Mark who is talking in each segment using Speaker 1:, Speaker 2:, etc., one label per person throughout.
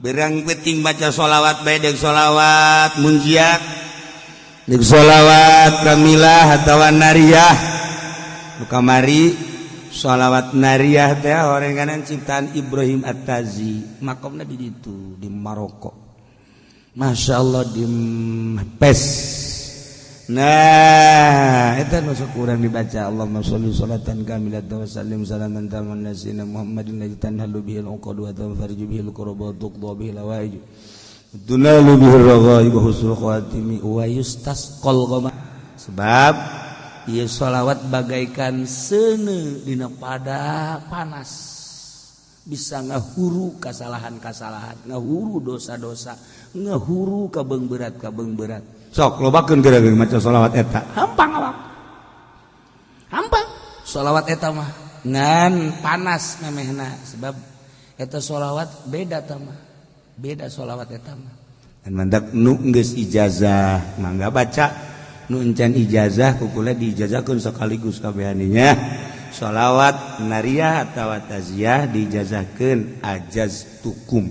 Speaker 1: berang penting baca sholawat baik dek sholawat munjiat dek sholawat kamilah atau nariyah kamari sholawat nariyah teh orenganan ciptaan Ibrahim At-Tazi makomna di ditu di Maroko Masya Allah di Pes. Nah itu masuk kurang dibaca Allahumma sholli sholatan kamilatan wa sallim salaman taman nasina Muhammadin lajitan halu bihil uqadu wa fariju bihil qurba wa tuqda bihil awaiju tunalu bihil raghaib wa husnul khawatimi wa yustasqal qama sebab ieu sholawat bagaikan seuneu dina pada panas bisa ngahuru kasalahan-kasalahan ngahuru dosa-dosa ngahuru kabeung berat sok lobakeun geura-geura maca sholawat eta hampang awak hampang sholawat eta mah ngan panas memehna sebab eta sholawat beda tah mah beda sholawat eta mah dan mandak nu geus ijazah mangga baca nu encan ijazah kukula diijazahkeun sekaligus kabehaninya sholawat nariyah atawa taziyah diijazahkeun ajaztukum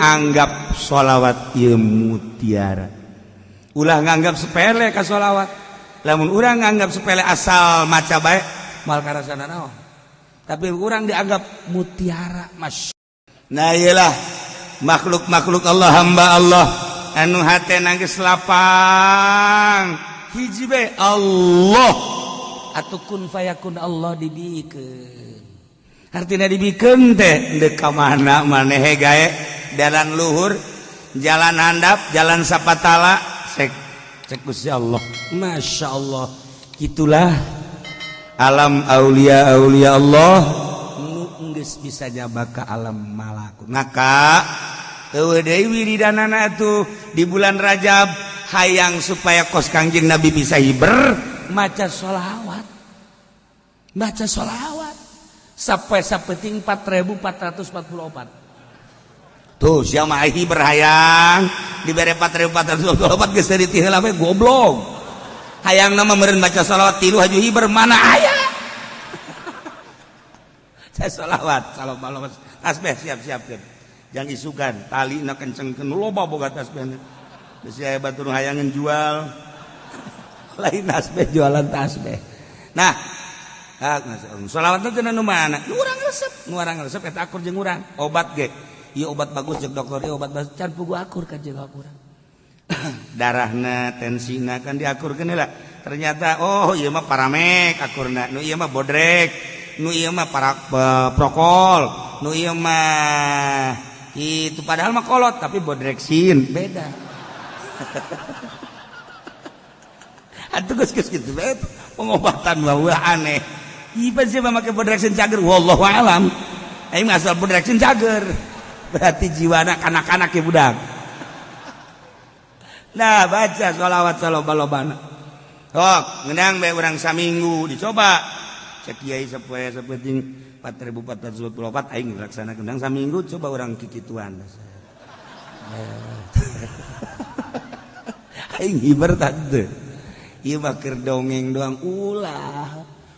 Speaker 1: anggap sholawat ieu mutiara ulah nganggap sepele ka sholawat lamun urang nganggap sepele asal maca bae mal karasana naon tapi urang dianggap mutiara masya. Nah iyalah makhluk-makhluk Allah hamba Allah anu hatena geus lapang hiji bae Allah atuh kun fayakun Allah dibikeun artina dibikeun teh deuk ka mana maneh gae dalan luhur jalan handap jalan sapatala cek Gusti Allah Masya Allah gitulah alam aulia Allah nu geus bisa nyaba ka alam malakut maka teu deui wiridanana atuh di bulan Rajab hayang supaya kos Kangjeng Nabi bisa hiber maca sholawat sampai sapeting 4444 tuh siapa ahi berhayang diberi 4.424 geus teu ditiheula we goblok hayang nama meureun baca sholawat tilu haju hiber mana aya saya sholawat tasbih siap-siapkeun jang isugan talina kencengkeun loba boga tasbihna geus aya batur hayangan jual lain tasbih jualan tasbih nah sholawat teh nu mana nu urang resep eta akur jeung urang obat ge iya obat bagus jeung dokter ieu obat bagus can pugu akur ka jeung akurang darahna tensina kan diakurkeun heula ternyata oh ieu mah paramek akurna nu ieu mah bodrek nu ieu mah prokol nu ieu mah itu padahal mah kolot tapi bodreksin beda atuh geus kitu bae pengobatan mah aneh ieu sih mah make bodreksin cager wallahu alam aing mah asal bodreksin cager berarti jiwana kanak-kanak ya budak. Nah baca sholawat saloba-lobana. Sok ngeunang bae urang saminggu dicoba. Cek kiai sapoe sapeting 4424 aing laksanakeun urang saminggu coba urang kikituan. Aing hiber tante. Ieu mah keur dongeng doang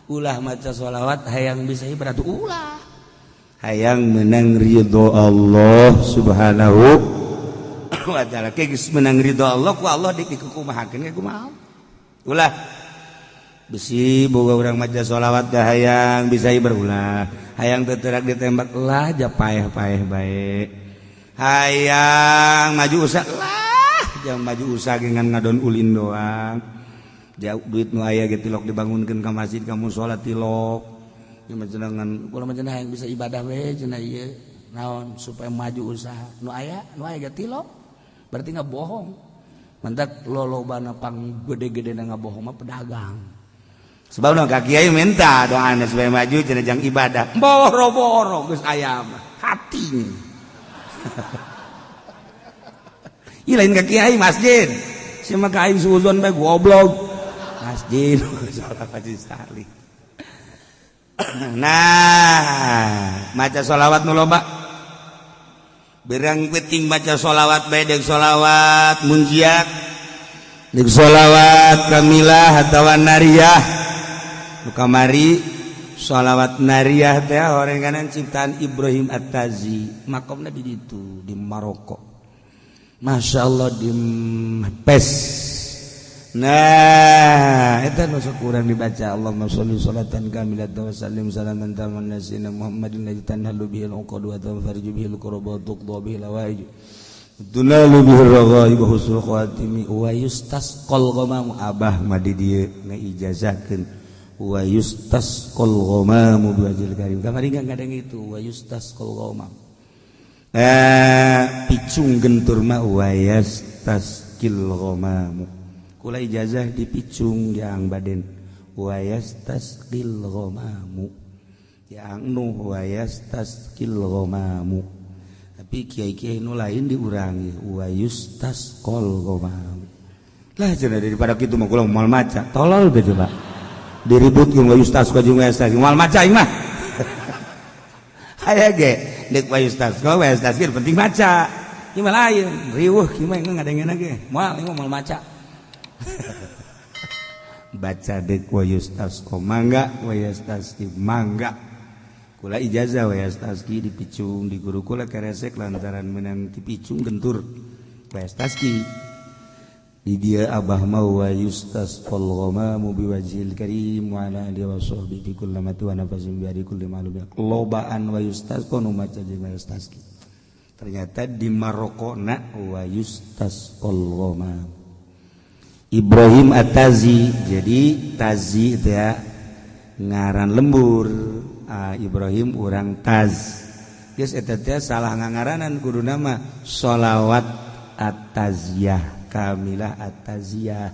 Speaker 1: ulah maca sholawat hayang bisa hiber atuh ulah. Hayang menang ridho Allah subhanahu wa ta'ala geus menang ridho Allah ku Allah dikumahakeun ge kumaha ulah bisi boga urang maca sholawat da hayang bisa berulah hayang teu teurak ditembak lah ja paeh-paeh bae hayang maju usah lah jangan maju usah dengan ngadon ulin doang jauh duit nu aya ge tilok dibangunkeun ka masjid ka mushola tilok ya majenengan kula mah cenah yang bisa ibadah we cenah ieu naon supaya maju usaha nu aya ge tilok berarti ngabohong mantak lolobana pang gede-gedena ngabohong mah pedagang sebabna ka kiai minta doana supaya maju cenah jang ibadah boro-boro geus aya mah hati ieu lain ka kiai masjid sia mah ka aing suuzon bae goblok masjid salat haji sekali. Nah maca sholawat nu loba berang penting baca sholawat bae dek sholawat munjiat dek sholawat kamilah atawa nariyah nu kamari sholawat nariyah teh horenganan ciptaan Ibrahim At-Tazi, makomna di ditu di Maroko. Masya Allah di Pes. Nah, eta nu kurang dibaca. Allahumma sholli sholatan kamilatan wa sallim salaman taman nasina Muhammadin najitan halu bihil uqadu wa tanfariju bihil qurba wa tuqda bihil hawaij. Tunalu bihir raghaib wa husnul khatimi wa yustasqal ghamam abah madi dieu ngaijazahkeun wa yustasqal ghamam biwajhil karim. Kamari ngadeng itu wa yustasqal ghamam. Picung gentur mah wa yastasqil ghamam. Kula ijazah di picung yang baden wa yastasqil ghamamu yang nu wa yastasqil ghamamu, tapi kiai-kiai nu lain diurangi wa yustasqal ghamamu lah cenah daripada kitu mah kula moal maca tolol ge coba diributkeun wa yustasqa jeung wa yastasqil moal maca ieu mah aya ge deuk wa yustasqa wa yastasqil penting maca ieu mah lain riweuh kieu mah ngadengeuna ge moal maca baca dek wa yustasqa mangga wa yastasqi mangga kula ijazah wa yastasqi dipicung di guru kula keresek lantaran menang dipicung gentur wa yastasqi di dia abah mau wa yustasqal ghamamu biwajhil karim wa ala alihi wa sahbihi bi kulli matu wa nafasin bi ari kulli ma'lum lobaan wa yustasqa nu maca jeung wa yastasqi ternyata di Maroko na wa yustasqal ghamamu. Ibrahim At-Tazi, jadi Tazi itu ya ngaran lembur. Ibrahim urang Taz. Geus eta teh salah ngangaranan kudu nama sholawat At-Taziyah, kamilah At-Taziyah.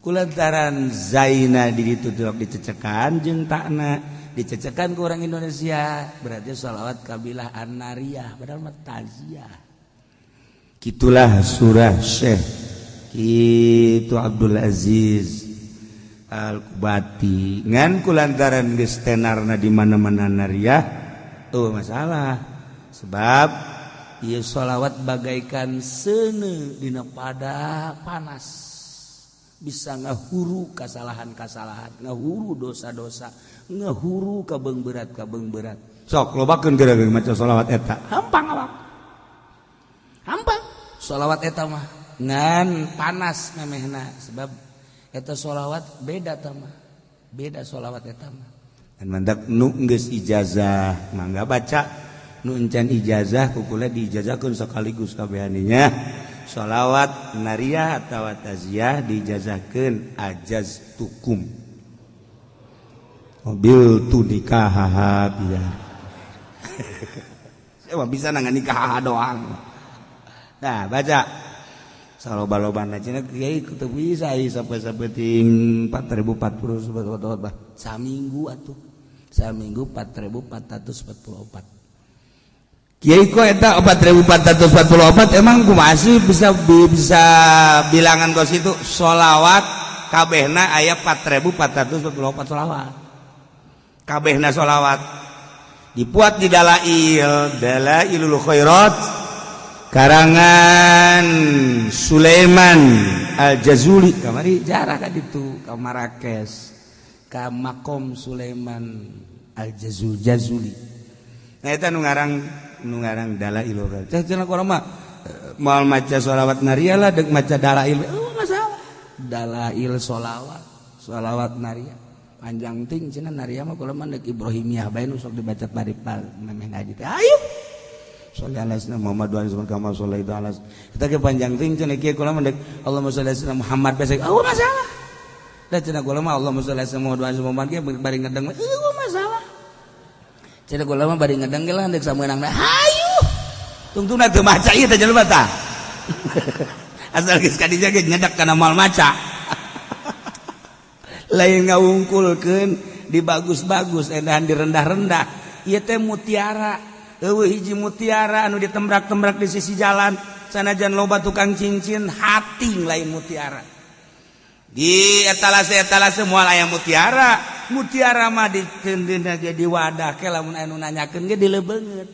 Speaker 1: Kulantaran zaina di ditu dicecekan jeung takna dicecekan ku orang Indonesia, berarti sholawat kamilah An-Nariyah padahal mah Taziyah. Kitulah surah Syekh itu Abdul Aziz Al-Kubati ngan kulantaran geus tenarna di mana-mana nariyah masalah sebab ieu sholawat bagaikan seuneu dina pada panas bisa ngahuru kasalahan-kasalahan ngahuru dosa-dosa ngahuru kabeung berat sok lobakeun geura maca sholawat eta hampang awak hampang sholawat eta mah ngan panas namehna sebab eta sholawat beda tamah beda sholawat eta mah dan mandak nu geus ijazah mangga baca nu encan ijazah kukula diijazahkeun sakaligus kabehaninya sholawat nariyah atawa taziyah diijazahkeun ajaztukum mobil tu nikah biar saya bisa nangan nikah doang. Nah baca saloba-lobana cenah kiai teu bisa sampai saeuting 4040 sebetulnya saminggu atuh saminggu 4444 kiai kok eta 4444 emang kumaha sih bisa bilangan kos itu sholawat kabehna aya 4444 sholawat kabehna sholawat dipuat di Dalailul Khairat karangan Sulaiman Al-Jazuli kamari jarah ka ditu ka Marrakesh ka makom Sulaiman Al-Jazuli nah eta nu ngarang Dalailul Khairat cenah urang mah moal maca sholawat nariyah lah deuk maca dalail masalah dalail sholawat nariyah panjang ting cenah nariyah mah kula mah deuk Ibrahimiyah bae nu sok dibaca paripal nameh ngaji teh ayo sholli ala sayyidina Muhammad wa alihi kama sholaita ala kita ke panjang ting cenah kieu kula mah deuk Allahumma sholli ala sayyidina Muhammad besek masalah da cenah kula mah Allahumma sholli ala sayyidina Muhammad wa alihi Muhammad ge bari ngedeng masalah cenah kula mah bari ngedeng ge lah deuk sameunangna hayu tungtungna teu maca ieu teh jelema tah asal geus ka dieu ge nyedak kana moal maca lain ngawungkulkeun di bagus-bagus edahan di rendah-rendah ieu teh mutiara hiji mutiara anu ditembrak-tembrak di sisi jalan sanajan loba tukang cincin hating lain mutiara di etalase moal aya mutiara mah ditendina ge di wadah ke lamun anu nanyakeun ge dilebeungeut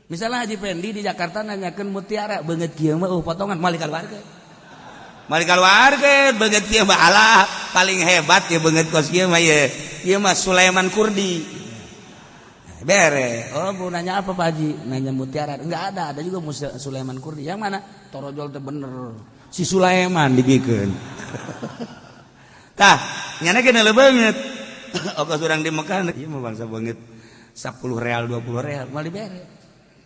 Speaker 1: misalnya Haji Pendi di Jakarta nanyakeun mutiara beungeut kieu mah potongan moal dikaluarkeun mari keluarga banget kieu mah alah paling hebat ya banget kos kieu mah ya ieu mah Sulaiman Kurdi bere. Oh bu nanya apa Pak Haji? Nanya mutiara. Enggak ada juga Sulaiman Kurdi. Yang mana? Torojol teh bener si Sulaiman dibikeun. Tah nyana geuna leuh banget. Ongkos urang di Mekah ieu mah bangsa banget 10 real 20 real mal dibere.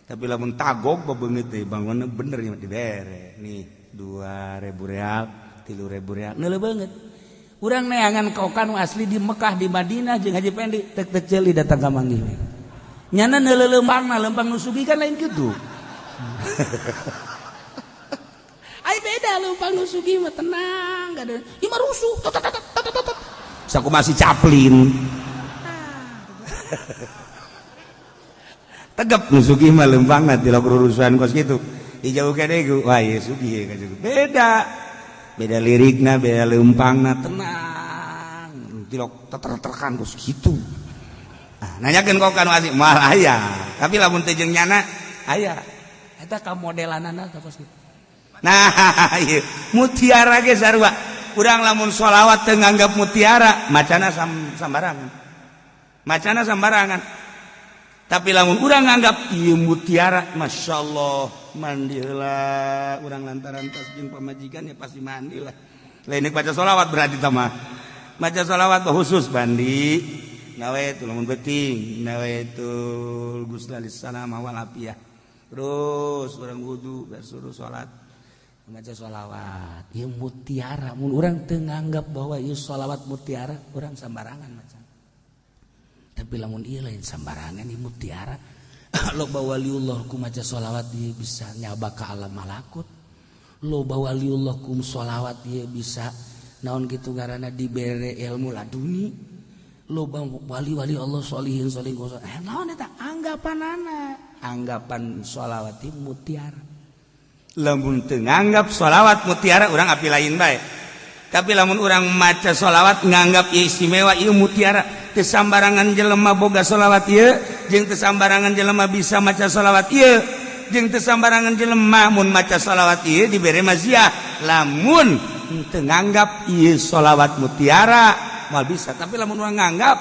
Speaker 1: Tapi lamun tagog bebeungeut teh bangunna bener nya dibere. Nih 2.000 real, 3.000 real. Neuleuh banget. Urang neangan kokan asli di Mekah di Madinah jeung Haji Pendi tek ceuli datang ka manggih we. Nyana neuleuh lempang nu sugi kan lain kitu. Ai beda lempang nu sugi mah tenang, enggak ada. Ieu mah rusuh. Saku masih caplin. Tegep nu sugih mah lempangna ti lagu urusan kos kitu. Dijauh kene ku, wah ieu sugih ka juga. Beda lirikna, beda lempangna tenang. Tilok teter-terkan kos kitu. Nah, nanyakeun kok kan asik mal aya. Tapi lamun teh jeung nyana aya. Eta ka modelanana ka kos kitu. Nah, ieu mutiara ge sarua. Urang lamun sholawat teu nganggap mutiara, macana sambarangan. Macana sambarangan. Tapi lamun urang nganggap ieu mutiara, masyaallah mandi heula urang lantaran tas jeung pamajikan ya pasti mandi lah. Lain baca sholawat berarti tama. Baca sholawat khusus mandi. Nawaitul lamun beuting, nawaitul ghusla lis-salamah wal afiyah. Terus urang wudu bersuruh salat. Baca sholawat, ieu mutiara. Mun urang teu nganggap bahwa ieu sholawat mutiara, urang sambarangan macam. Tapi lamun ieu lain sambarangan ieu mutiara. Loba waliullah ku maca sholawat ieu bisa nyaba ka alam malakut. Loba waliullah ku sholawat ieu bisa naon kitu ngaranna dibere ilmu laduni. Loba wali-wali Allah sholihin naon eta anggapanana. Anggapan sholawat ieu mutiara. Lamun teu nganggap sholawat mutiara urang api lain bae. Tapi lamun urang maca sholawat nganggap istimewa ieu mutiara, teu sambarangan jelema boga sholawat ieu jeung teu sambarangan jelema bisa maca sholawat ieu jeung teu sambarangan jelema mun maca sholawat ieu dibere maziah. Lamun teu nganggap ieu sholawat mutiara moal bisa, tapi lamun urang nganggap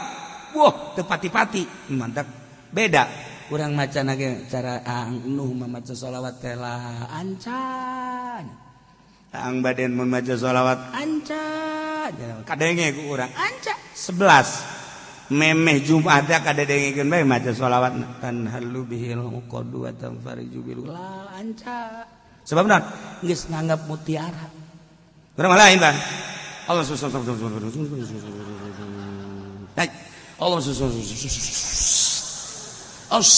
Speaker 1: wah teu pati-pati mantap beda. Urang macana ge cara nuh maca sholawat teh lah ancan. Ang baden mun maca sholawat ancan. Kadenge ku urang ancan 11. Memeh Jumat da kadedengekeun bae maca sholawat tan halu bihil qadu wa tanfariju bil la ancan. Sebab naon? Geus nganggap mutiara. Urang lain Bang. Allah Allah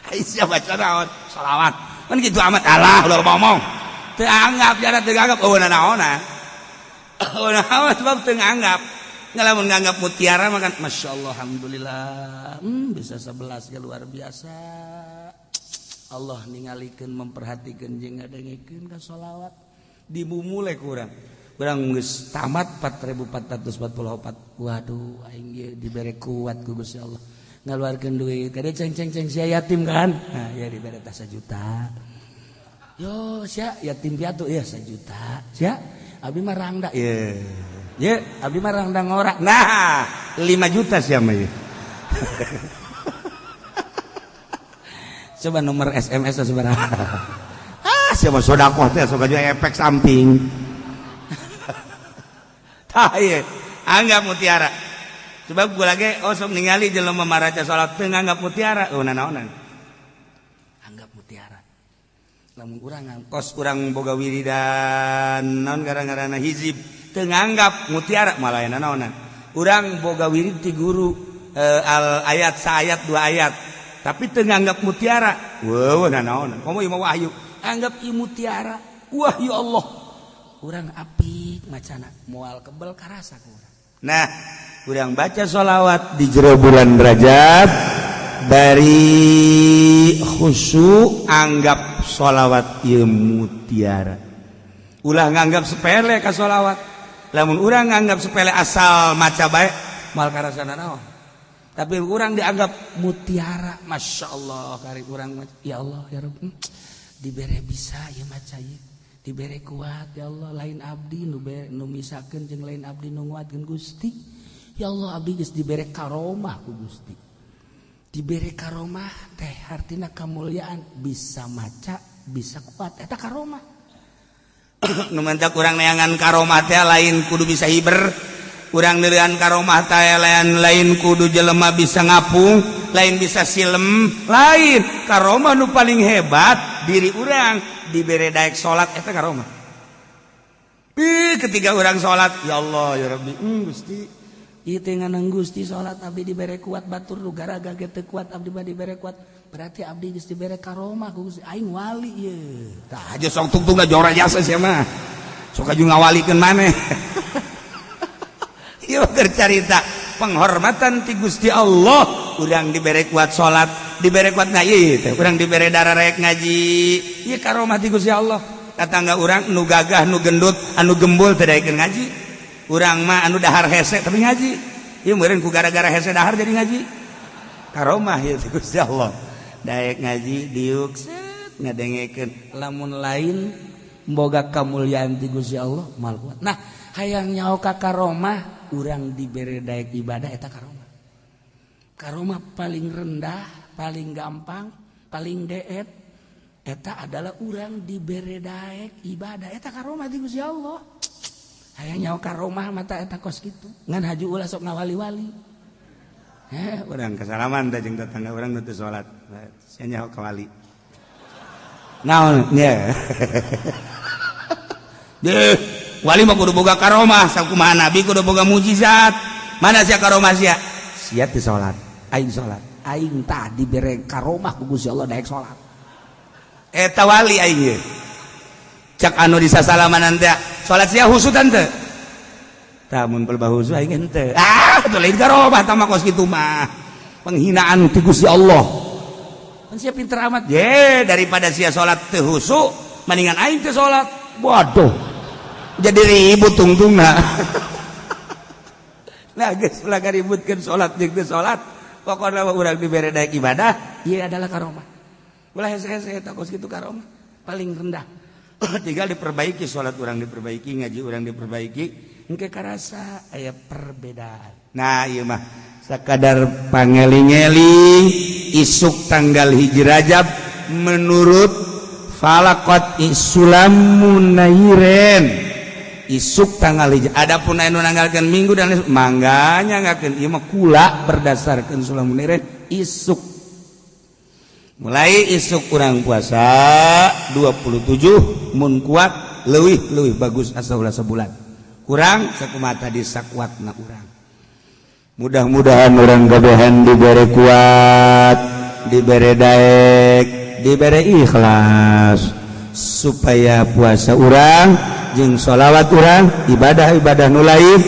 Speaker 1: Aisyah baca naon sholawat kan gitu amat Allah udah ngomong teu anggap jana teu anggap naona sebab teu anggap ngalamun nganggap mutiara makan masyaallah alhamdulillah bisa 11 ya luar biasa Allah ningalikeun memperhatikeun jeung ngadengekeun ka sholawat dimumule kurang geus tamat 4444. Waduh aing ge dibere kuat ku Gusti Allah. Ngaluarkeun duit kade ceng-ceng sia yatim kan. Nah, ya dibere tah 1 juta. Yo sia yatim piatu ya 1 juta. Sia abi mah rangda. Ye. Ye, abi mah rangda ngora. Nah, 5 juta sia mah ye. Coba nomor SMS sabaraha. Sia mah sedekah teh sok aja efek samping. Iya, anggap mutiara. Sebab gue lagi sok ningali jelema maraca salat teu nganggap mutiara. Oh nanaonan. Anggap mutiara. Lamun urang kos urang boga wiridan naon gara-garana hizib teu nganggap mutiara malah nanaonan. Urang boga wirid ti guru al ayat saayat 2 ayat. Tapi teu nganggap mutiara. Weuh nanaonan. Komo ieu mah wahyu. Anggap ieu mutiara. Wah ya Allah. Urang apik macana moal kebel karasa ku urang. Nah, urang baca sholawat di jero bulan Rajab dari khusyuk anggap sholawat ieu mutiara. Ulah nganggap sepele ka sholawat. Lamun urang nganggap sepele asal maca bae moal karasana naon. Tapi urang dianggap mutiara, masyaallah kari urang ya Allah ya Rabb dibere bisa ya maca ieu. dibere kuat ya Allah lain abdi nu misakeun jeung lain abdi nu nguatkeun Gusti ya Allah abdi geus dibere karomah ku Gusti dibere karomah teh artina kamulyaan bisa maca bisa kuat eta karomah nu mantap urang neangan karomah teh lain kudu bisa hiber urang neureun karomah teh lain kudu jelema bisa ngapung lain bisa silem lain karomah nu paling hebat diri urang dibere daek salat eta karomah ketika urang salat ya Allah ya Rabbi Gusti ieu teh nganang Gusti salat abdi dibere kuat batur nu garaga ge teu kuat abdi mah dibere kuat berarti abdi geus dibere karomah ku Gusti aing wali ieu tah aja sok tungtungna jora jasa sia mah sok aju ngawalikeun maneh ieu keur carita penghormatan ti Gusti Allah urang dibere kuat salat dibere kuat ngaji teh urang dibere dararek ngaji ieu karomah ti Gusti Allah tatangga urang nu gagah nu gendut anu gembul teu daekeun ngaji urang mah anu dahar hese tapi ngaji ieu meureun ku gara-gara hese dahar jadi ngaji karomah ieu ti Gusti Allah daek ngaji diuk set ngadengekeun lamun lain boga kamulyaan ti Gusti Allah mal kuat nah hayang nyaoka karomah urang dibere daek ibadah eta karomah paling rendah paling gampang paling deet eta adalah urang dibere daek ibadah eta karomah ti Gusti Allah hayang nyaho karomah mata eta kos kitu ngan haju ulah sok ngawali-wali urang kasalaman teh jeung tetangga urang nu teu salat sia nyaho ka wali naon nya deh wali mah kudu boga karomah sakumaha nabi kudu boga mujizat mana sia karomah sia teu salat aing tah dibere karomah ku Gusti Allah daek salat eta wali aing ye cak anu di sasalamanan teh salat sia husutan teu tah mun pelbah husu aing henteu teu lain karomah tah mah kos kitu mah penghinaan ti Gusti Allah kan sia pinter amat ye daripada sia salat teu husu mendingan aing teu salat waduh jadi ribut tungtungna nah geus ulah gaributkeun salat jeung teu salat pokokna urang dibere daek ibadah ieu adalah karomah ulah hese-hese eta kos kitu karomah paling rendah tinggal diperbaiki salat urang diperbaiki ngaji urang diperbaiki engke karasa aya perbedaan nah ieu mah sakadar pangeling-eling isuk tanggal hiji Rajab menurut falaqat isulamun nairen isuk tanggal hiji adapun anu nanggalkeun minggu dan mangga nyangakeun ieu mah kula berdasarkeun sulamun nairen isuk mulai isuk urang puasa 27 mun kuat leuwih bagus asa ulah sebulan kurang sakumaha tadi sakuatna urang mudah-mudahan urang gabehan dibere kuat dibere daek dibere ikhlas supaya puasa urang jeung sholawat urang ibadah-ibadah nu lain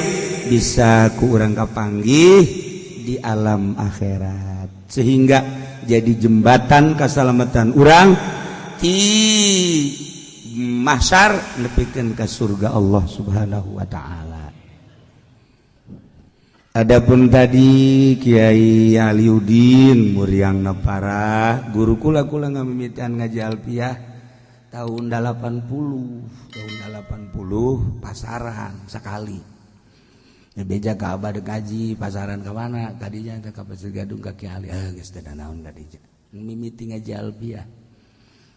Speaker 1: bisa ku urang kapanggih di alam akhirat sehingga jadi jembatan keselamatan urang ti mahsyar nepikeun ka surga Allah Subhanahu wa taala. Adapun tadi Kiai Aliuddin muriangna parah guru kula ngamimitian ngaji alfiah tahun 80 pasaran sekali beja ka abah dek ngaji pasaran ke mana tadinya ke Pasir Gadung ka Kiai Ali geus teu naon tadinya mimiti ngaji alfiah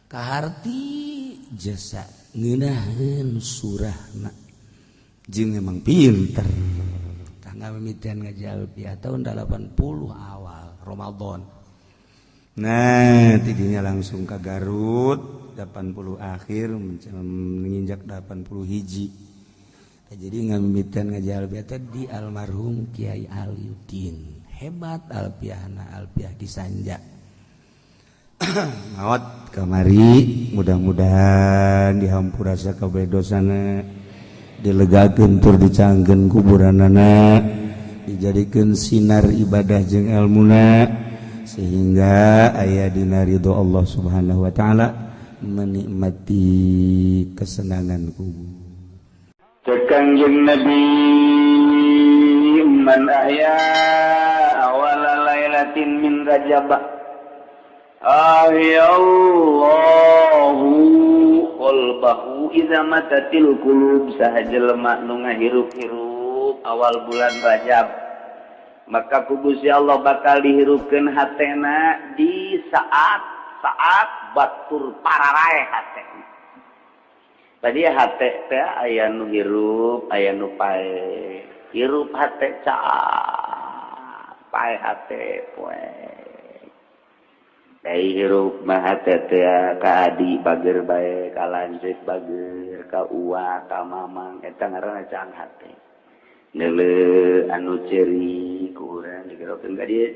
Speaker 1: kaharti jasa ngeunaheun surahna jeung emang pinter tangga mimitian ngaji alfiah tahun 80 awal Ramadan nah tidinya langsung ke Garut 80 akhir menginjak 80 hiji jadi ngamimitian ngaji alfiah di almarhum Kiai Aliuddin hebat alfiahna alfiah disanja maot kamari mudah-mudahan dihampura sakabeh dosana dilegakeun tur dicangkeun kuburanana dijadikeun sinar ibadah jeung ilmuna sehingga aya dina ridho Allah Subhanahu wa taala menikmati kesenangan kubur Kangjeng Nabi man ahya awala lailatin min Rajab ahyallahu qalbahu
Speaker 2: iza matatil qulub sahajelema nu ngahirup-hirup awal bulan Rajab maka ku Gusti Allah bakal dihirupkeun hatena di saat batur pararae hate. Tadi hate teh aya nu hirup aya nu pae. Hirup hate caah pae hate poe. Dari hirup mah hate teh ka adi bager bae ka lanceuk bager ka uwa ka mamang eta ngaranna caang hate. Neule anu ceuri ku urang digerokeun ka dieu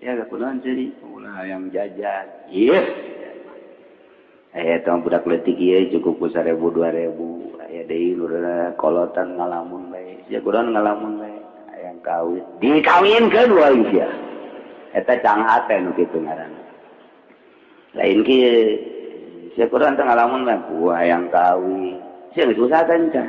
Speaker 2: ya kunaon ceuri ulah yang jajan ieu aya tong budak leutik ieu cukup ku 1000 2000 aya deui lurana kolotan ngalamun bae ya kunaon ngalamun bae hayang kawin dikawinkeun wae sia eta caang hate nu kitu ngaranna lain kieu sia kunaon teh ngalamun bae ku hayang kawin sia geus usaha teh encan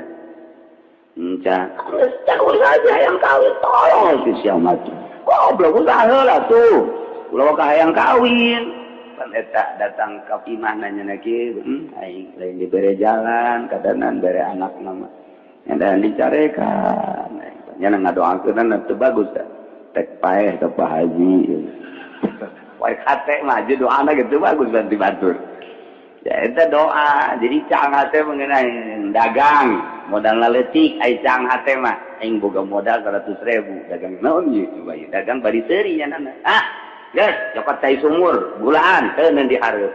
Speaker 2: cak usaha hayang kawin tolong si sia mah goblok usaha heula tuh ulah ka hayang kawin pan eta datang ka imah nanya kieu aing lain dibere jalan kadanan bere anakna mah dan dicarekan nya ngadoakeun teu bagus tek paeh ka Pak Haji wae kate mah aja doana gitu bagus dan dibatur ya eta doa jadi caang hate mengenai dagang modal leutik ai caang hate mah aing boga modal 100.000 dagang naon ieu coba ieu dagang bari seuri nya nana geus cokot cai sumur bulaan teu neun dihareup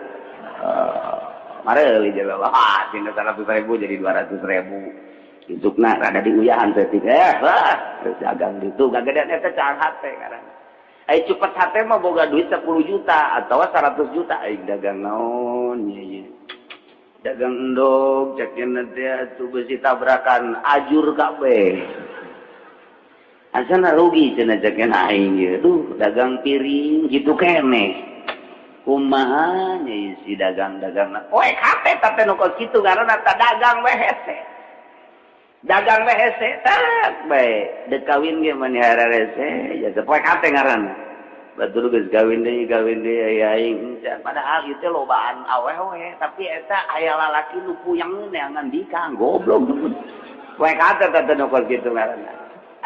Speaker 2: mareuli jelema tina 100.000 jadi 200.000 hisupna rada diuyahan teh terus dagang ditu gagedean eta caang hate ngaranna ai cepet hate mah boga duit 10 juta atau 100 juta aing dagang naon ieu dagang endog cekna teh tu besi tabrakan ajur kabeh asana rugi cenah cekna aing ieu duh dagang piring kitu keneh kumaha nya si dagang-dagangna poe kate teh nu kitu ngaranna teh dagang we hese dagang we hese tak bae deuk kawin ge manihara rese ya poe kate ngaranna batur geus gawin deui aya aing padahal ieu teh lobaan awewe tapi eta aya lalaki nu puyang neangan dikang goblok poe kate teh nu kitu ngaranna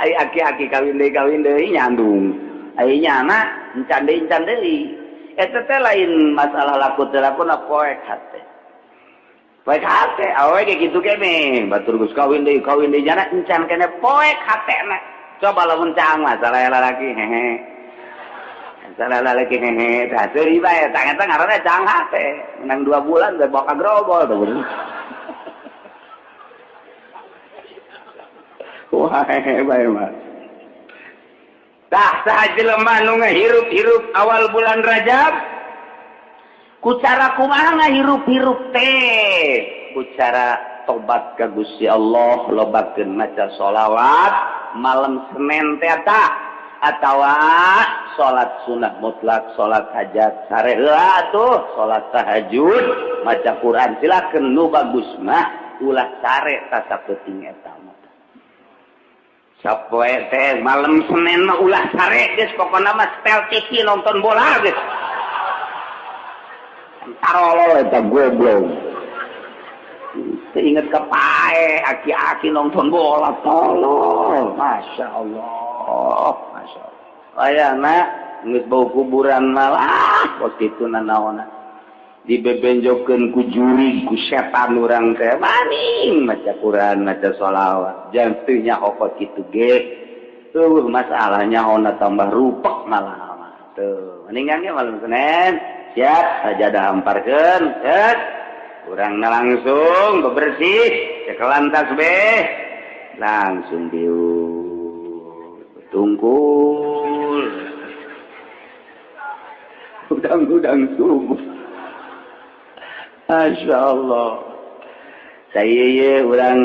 Speaker 2: ai aki-aki kawin deui nyandung ai nyana encan deui eta teh lain masalah laku teu laku na poe kate awewe ge kitu keneh batur geus kawin deui nyana encan keneh poe katena coba lamun caang masalah lalaki hehe salah lalaki hehe tah seuri bae tah eta ngaranna caang hate menang 2 bulan teh bawa ka grobol teh bener wah hehe bae mah tah sahajelema nu ngahirup-hirup awal bulan Rajab ku cara kumaha ngahirup-hirup teh ku cara tobat ka Gusti Allah lobakeun maca sholawat malam Senin teh atawa salat sunah mutlak salat hajat sare heula atuh salat tahajud maca Quran silakeun nu bagus mah ulah sare ta sapenting eta mah sapoe teh malam Senin mah ulah sare geus pokona mah setel TV nonton bola geus tarolo eta goblok inget ke pae aki-aki nonton bola tolol Masya Allah ayana geus bau kuburan malah waktu itu nanaona dibebenjokeun ku juri ku setan urang teh maning maca Quran maca sholawat jan teu nyaho kitu ge masalahnya ona tambah rupek malah tuh mendingan ge malam Senin siap sajadah amparkeun set urang langsung bebersih cekelan tasbih langsung tungkul udang subuh Masya Allah saya urang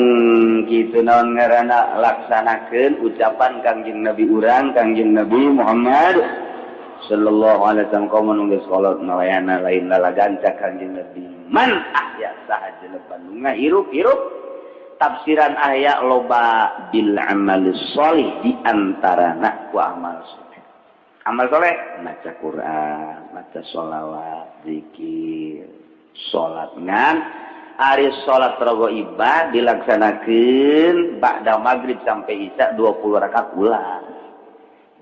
Speaker 2: kitu naon ngaranna laksanakeun ucapan Kangjeng Nabi urang Kangjeng Nabi Muhammad sallallahu alaihi wasallam kaum nunggu salat malayana lain lalagan cak Kangjeng Nabi man ahya sahaja leban ngahirup-hirup tafsiran ahya loba bil amal sholih di antarana ku amal soleh. Amal soleh maca Quran, maca sholawat, zikir, salat ngan ari salat raghaibah dilaksanakeun ba'da maghrib sampai isya 20 rakaat ulah.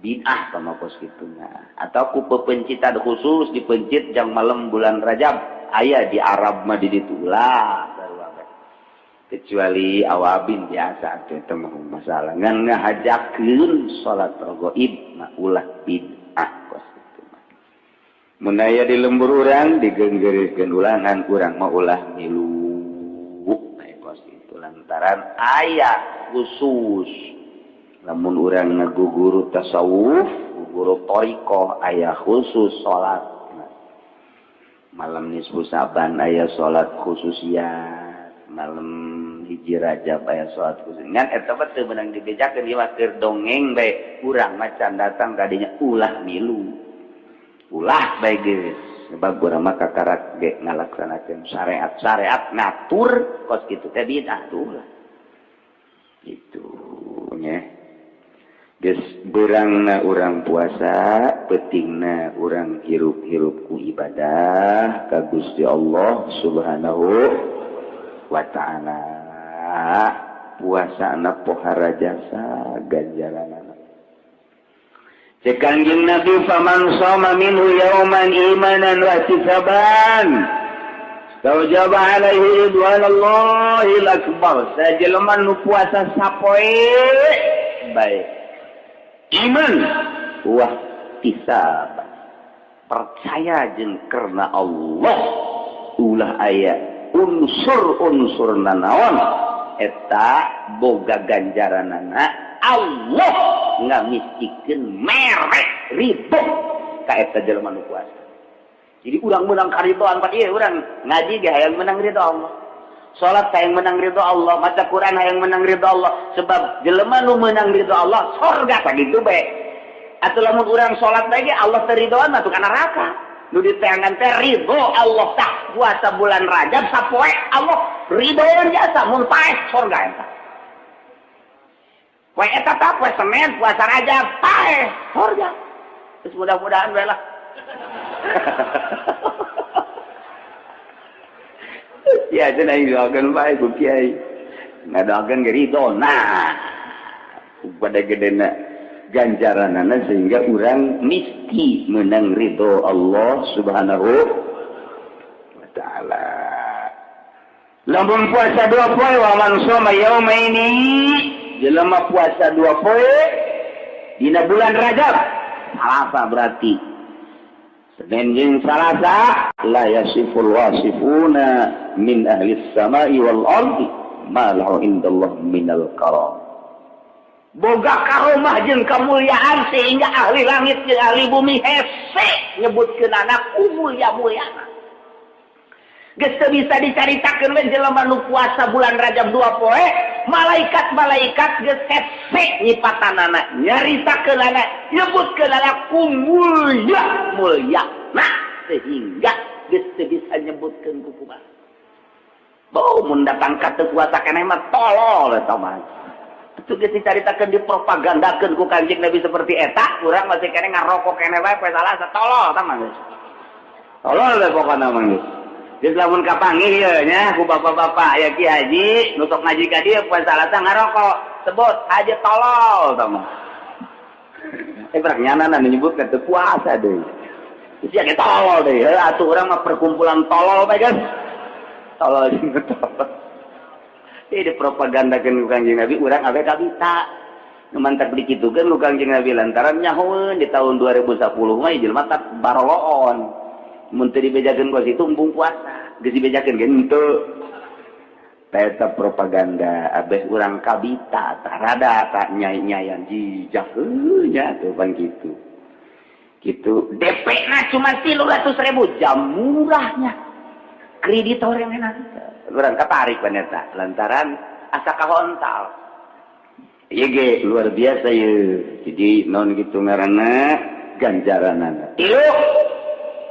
Speaker 2: Bid'ah sama kos kituna. Atau ku pepencitan khusus dipencit jam malam bulan Rajab aya di Arab mah di ditu ulah. Kecuali awabin biasa teh teh mah masalah ngan ngahajakeun salat raghaib mah ulah bid'ah kos kitu mah. Mun aya di lembur urang digeunggeurkeun ulangan urang mah ulah milu kos kitu lantaran aya khusus lamun urang ngaguguru tasawuf guguru thariqah aya khusus salat malam nisfu saban aya salat khususiyat malam hiji Rajab aya salat khusus ngan eta mah teu meunang dibejakeun ieu mah keur dongeng bae urang macan datang ka dinya ulah milu ulah bae geus sebab urang mah kakarak ge ngalaksanakeun syariat ngatur kos kitu teh bid'ah ulah gitu nya geus beurangna urang puasa pentingna urang hirup-hirup ku ibadah ka Gusti Allah Subhanahu wa ta'ala. Puasana pohara jasa ganjaranana. Cek Kangjeng Nabi faman shoma minhu yauman imanan wa ihtisaban tawjaba alaihi ridwanallahil akbar. Sajelema nu puasa sapoe bae iman wah ihtisab percaya jeung karena Allah ulah aya unsur-unsur nanaon eta boga ganjaranana Allah ngamistikeun merek ridho ka eta jelema nu puasa. Jadi urang menang karidhoan pa ieu urang ngaji ge hayang menang ridho Allah. Salat hayang menang ridho Allah, maca Quran hayang menang ridho Allah. Sebab jelema nu menang ridho Allah surga sakitu bae. Atuh lamun urang salat bae ge Allah teu ridhoan mah tukang neraka. Nu diteangan teh ridho Allah tah puasa bulan Rajab sapoe Allah ridhoan jasa mun paes surga eta. Poe eta tah poe Senin puasa Rajab paes surga. Terus mudah-mudahan bae lah. Ya cenah doakeun bae ku kiai. Ngadoakeun ge ridho nah. Pada gedena ganjaranana sehingga urang mesti menang ridho Allah Subhanahu wa taala. Lamun puasa 2 poe wa man shoma yaumaini jelema puasa 2 poe dina bulan Rajab. Salasa berarti Senin jeung Salasa la yasiful wasifuna min ahli samai wal ardi ma lahu indallah minal karam. Boga karomah jeung kamulyaan sehingga ahli langit jeung ahli bumi hese nyebutkeun anak mulia-muliana. Geus teu bisa dicaritakeun we jelema nu puasa bulan Rajab 2 poe, malaikat-malaikat geus hese nyipatanana, nyaritakeun anak, nyebutkeun anak mulia-muliana sehingga geus teu bisa nyebutkeun ku kumaha. Bau mun datang ka teu puasa keneh mah tolol eta mah. Itu geus dicaritakeun dipropagandakeun ku Kanjeng Nabi seperti eta, urang masih keneh ngarokok keneh wae poe Salasa tolol tah mah geus. Tolol we pokona mah geus. Geus lamun kapanggih ieu nya ku bapak-bapak ya Ki Haji nu sok ngaji ka dieu poe Salasa ngarokok, sebut haji tolol tah mah. Berak nyanana nyebutkeun teu puasa deui. Geus ya tolol deui, atuh urang mah perkumpulan tolol bae geus. Tolol jeung tolol. Ini propagandakeun ku Kanjeng Nabi urang awe kabita. Nu mantap beli kitukeun ku Kanjeng Nabi lantaran nyahoeun di tahun 2010 mah jelema tak baroloon. Mun teu dibejakeun ku situ embung puasa, geus dibejakeun ge henteu. Eta propaganda abeh urang kabita tah rada tak nyai-nyayan jijak nya tuh pan kitu. Kitu DP-na cuma 300.000 jam murahnya. Kreditor yang enak. Urang katarik paneta lantaran asa kahontal. Ieu ge luar biasa ieu. Jadi naon kitu ngaranna ganjaranana. Ieu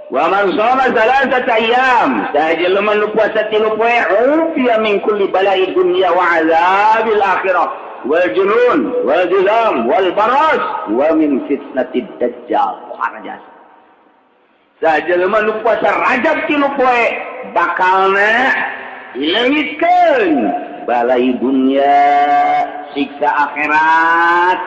Speaker 2: wa man shoma salasata ayyam sajelema nu puasa 3 poe ufiya min kulli bala'i dunya wa 'adzabil akhirah wal junun wal juzam wal baras wa min fitnatid dajjal arajas. Sajelema nu puasa Rajab 3 poe bakalna dileungitkeun balai dunia siksa akhirat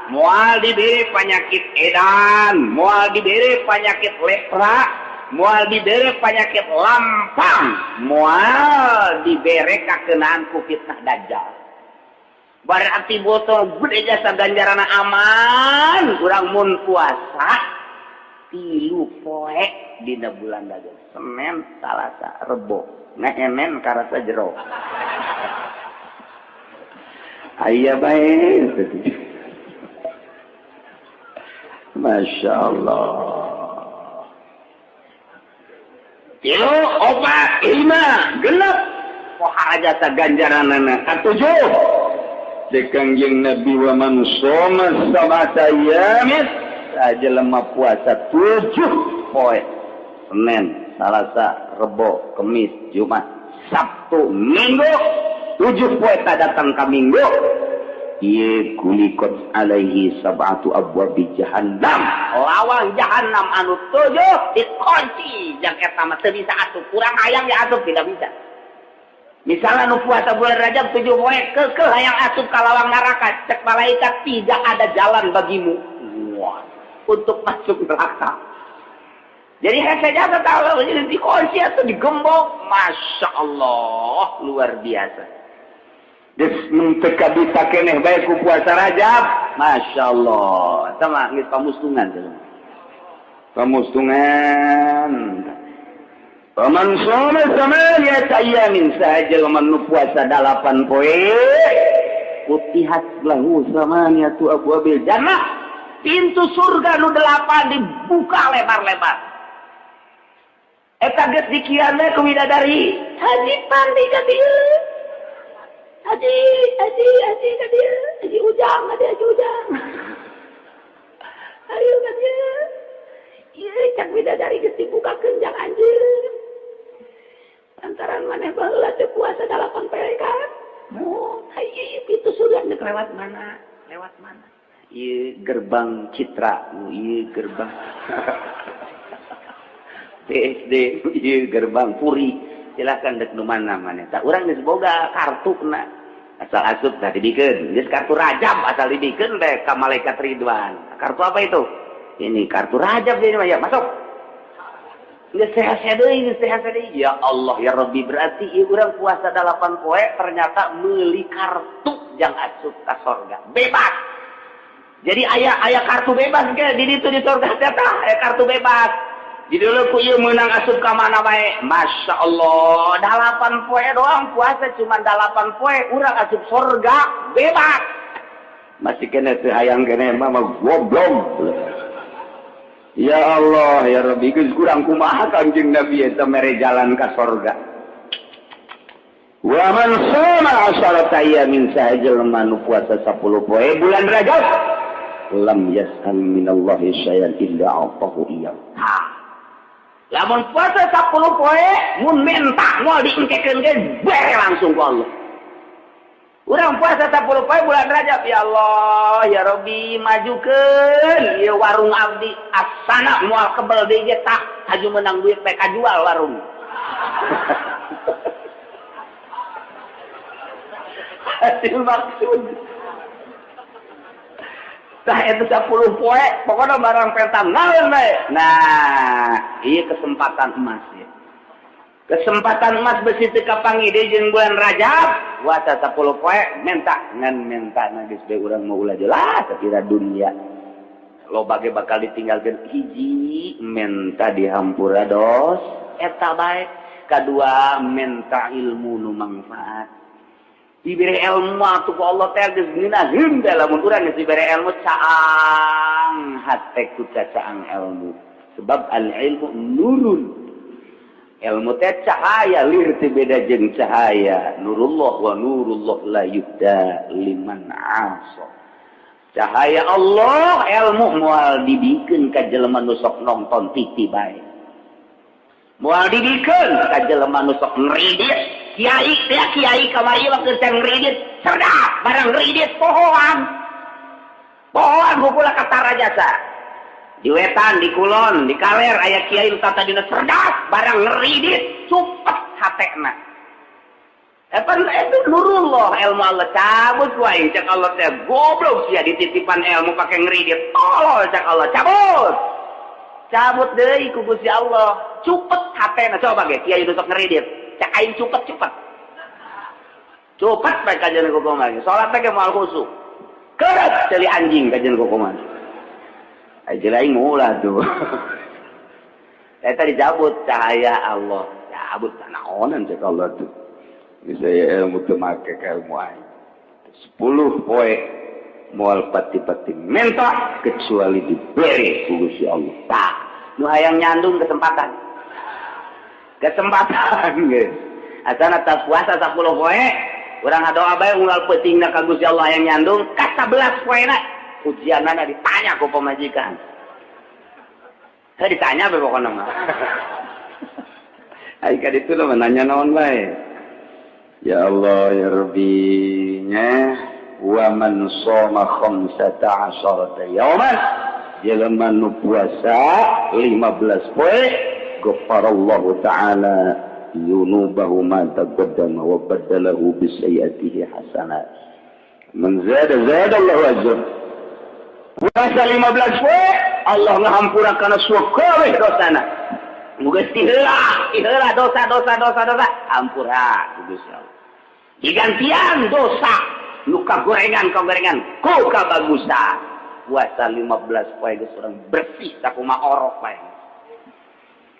Speaker 2: moal diberi penyakit edan moal diberi penyakit lepra moal diberi penyakit lampang moal diberi kakenaan ku fitnah dajjal berarti botol gede jasa ganjarana aman urang mun puasa 3 poe dina bulan Rajab Senin Salasa Rebo ngaemen karasa jero aya bae Masya Allah 3 4 5 genep pohara jasa ganjaranana katujuh Kangjeng Nabi wa man shoma sab'ata ayamin saja lemah puasa 7 poe Senin, Selasa, Rebo, Kamis, Jumat, Sabtu, Minggu 7 poe tak datang ka Minggu ieu kulikot alaihi sab'atu abwabi jahannam lawang jahannam anu 7 dikunci jeung eta mah teu bisa asup kurang hayang diasup tidak bisa. Misalnya nu puasa bulan Rajab 7 poe keukeul hayang asup ka lawang neraka cek malaikat tidak ada jalan bagimu untuk masuk neraka. Jadi hese jaga kalau jadi dikunci atau digembok, Masya Allah luar biasa. Des menteka bisa keneh bae ku puasa Rajab, Masya Allah. Sama geus pamustungan tuh. Pamustungan. Paman shoma samaniyata ayamin saja man puasa 8 poe utihat lahu samaniyatu abwabil jannah pintu surga nu 8 dibuka lebar-lebar eta geus dikian we ku widadari haji pandi ka dieu haji ka dieu haji ujang ayo ka dieu ieu cak widadari geus dibukakeun jang anjeun lantaran maneh baheula teu puasa 8 poe kan. Oh, ieu pintu surga nek lewat mana? Ieu gerbang Citra, ieu gerbang PSD, ieu gerbang Puri. Silakan dek nu mana maneh. Tah urang geus boga kartuna. Asal asup tah dibikeun. Geus kartu Rajab asal dibikeun teh ka malaikat Ridwan. Kartu apa itu? Ini kartu Rajab ini mah ya, masuk. Nggak sehat-sehat deui. Ya Allah ya Rabbi berarti ieu urang puasa 8 poe ternyata meuli kartu jang asup ka sorga. Bebas. Jadi aya kartu bebas ge di ditu di sorga teh tah aya kartu bebas. Jadi lu ku ieu meunang asup ka mana bae. Masya Allah 8 poe doang puasa cuma 8 poe urang asup sorga bebas. Masih kena teu hayang kene mah goblok. Ya Allah ya Rabbi geus kurang kumaha Kangjeng Nabi eta mere jalan ka sorga. Wa man shoma 10 ayamin sahajal manu puasa 10 poe bulan Rajab lam yas'al minallahi syai'an illa atahu iyah. Lamun puasa 10 poe mun minta moal diengkekeun ge bae langsung ku Allah. Urang puasa 10 poe bulan Rajab ya Allah ya Rabbi majukeun ieu warung abdi asana moal kebel deui ge tah haju menang duit teh kajual warung. Hasil maksud. Tah eta 10 poe pokona barang pertam naon bae. Nah, ieu kesempatan emas ya. Kesempatan emas besi teu kapangide jeung bulan Rajab. Puasa 10 poe menta geus bae urang mau ulah jelas sapira dunia. Loba ge bakal ditinggalkeun hiji menta dihampura dos eta bae. Kadua menta ilmu nu manfaat. Diberi ilmu atuh ku Allah teh geus ngeunaheun da lamun urang geus diberi ilmu caang hate ku caang ilmu. Sebab al ilmu nurun. Ilmu teh cahaya lir teu beda jeung cahaya nurullah wa nurullah la yuhda liman asa. Cahaya Allah ilmu moal dibikeun ka jelema nu sok nonton TV bae. Moal dibikeun ka jelema nu sok ngridit kiai teh kiai kamari waktu teh ngridit cerdas barang ngridit pohoan hukula katara jasa. Di wetan, di kulon, di kaler aya kiai nu tata dina cerdas barang ngeridit supet hatena. Itu nurullah ilmu Allah cabut wae cak Allah teh goblok sia dititipan ilmu pakai ngeri dia tolol cak Allah cabut deui ku Gusti Allah cupet hatena coba ge kiai nu sok ngeri dia cak aing cupet bae kajian ku kumaha salat teh moal khusyuk keureut ceuli anjing kajian ku kumaha aja aing ulah tuh eta dicabut cahaya Allah cabut naonan cak Allah tuh saya ilmu teu make ka ilmu aing 10 poe moal pati-pati minta kecuali diberi ku Gusti Allah. Tah, nu hayang nyandung kesempatan geus. Asana tas puasa 10 poe, urang ngadoa bae unggal peutingna ka Gusti Allah hayang nyandung ka 11 poena ujianana ditanya ku pamajikan. Saya ditanya bae pokona mah. Ai ka ditu mah nanya naon bae. Ya Allah ya Rabbi wa man shoma 15 yauman jelema nu puasa 15 poe ghafarallahu taala yunubahu ma taqaddama wa badalahu bi sayyiatihi hasanat man zada Allahu ajr puasa 15 poe Allah ngahampurakeun kabeh dosana muga iheula dosa hampura Gusti Allah digantian dosa nu kagorengan ku kabagusan puasa 15 poe geus urang bersih sakumaha orok bae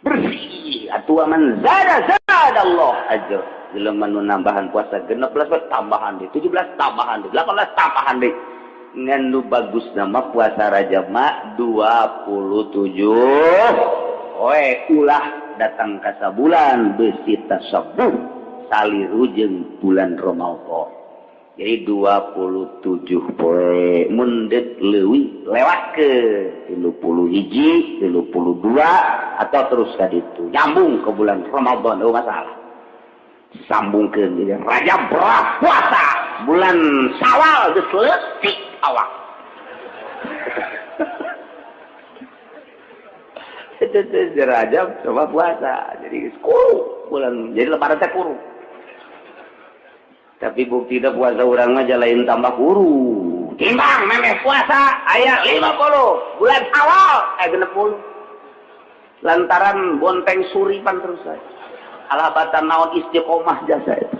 Speaker 2: bersih atuh man zada Allah ajr jelema nu nambahan puasa 16 poe tambahan deui 17 tambahan deui 18 tambahan deui ngan nu bagus nama puasa Rajab mah 27 poe ulah datang ka sabulan beusi tasabbuh saliru jeung bulan Ramadan. Jadi 27 poe mundet leuwih lewat ke 31, 32 atau terus ka ditu. Nyambung ke bulan Ramadan oh masalah. Sambungkeun jadi Rajab puasa, bulan Syawal geus leutik awak. Itu Rajab coba puasa. Jadi kuru bulan jadi lebaran teh kuru. Tapi bukti dah puasa orang mah lain tambah kuru. Timbang memeh puasa aya 50 bulan awal 60. Lantaran bonteng suripan terus saya. Alabatan naon istiqomah jasa itu.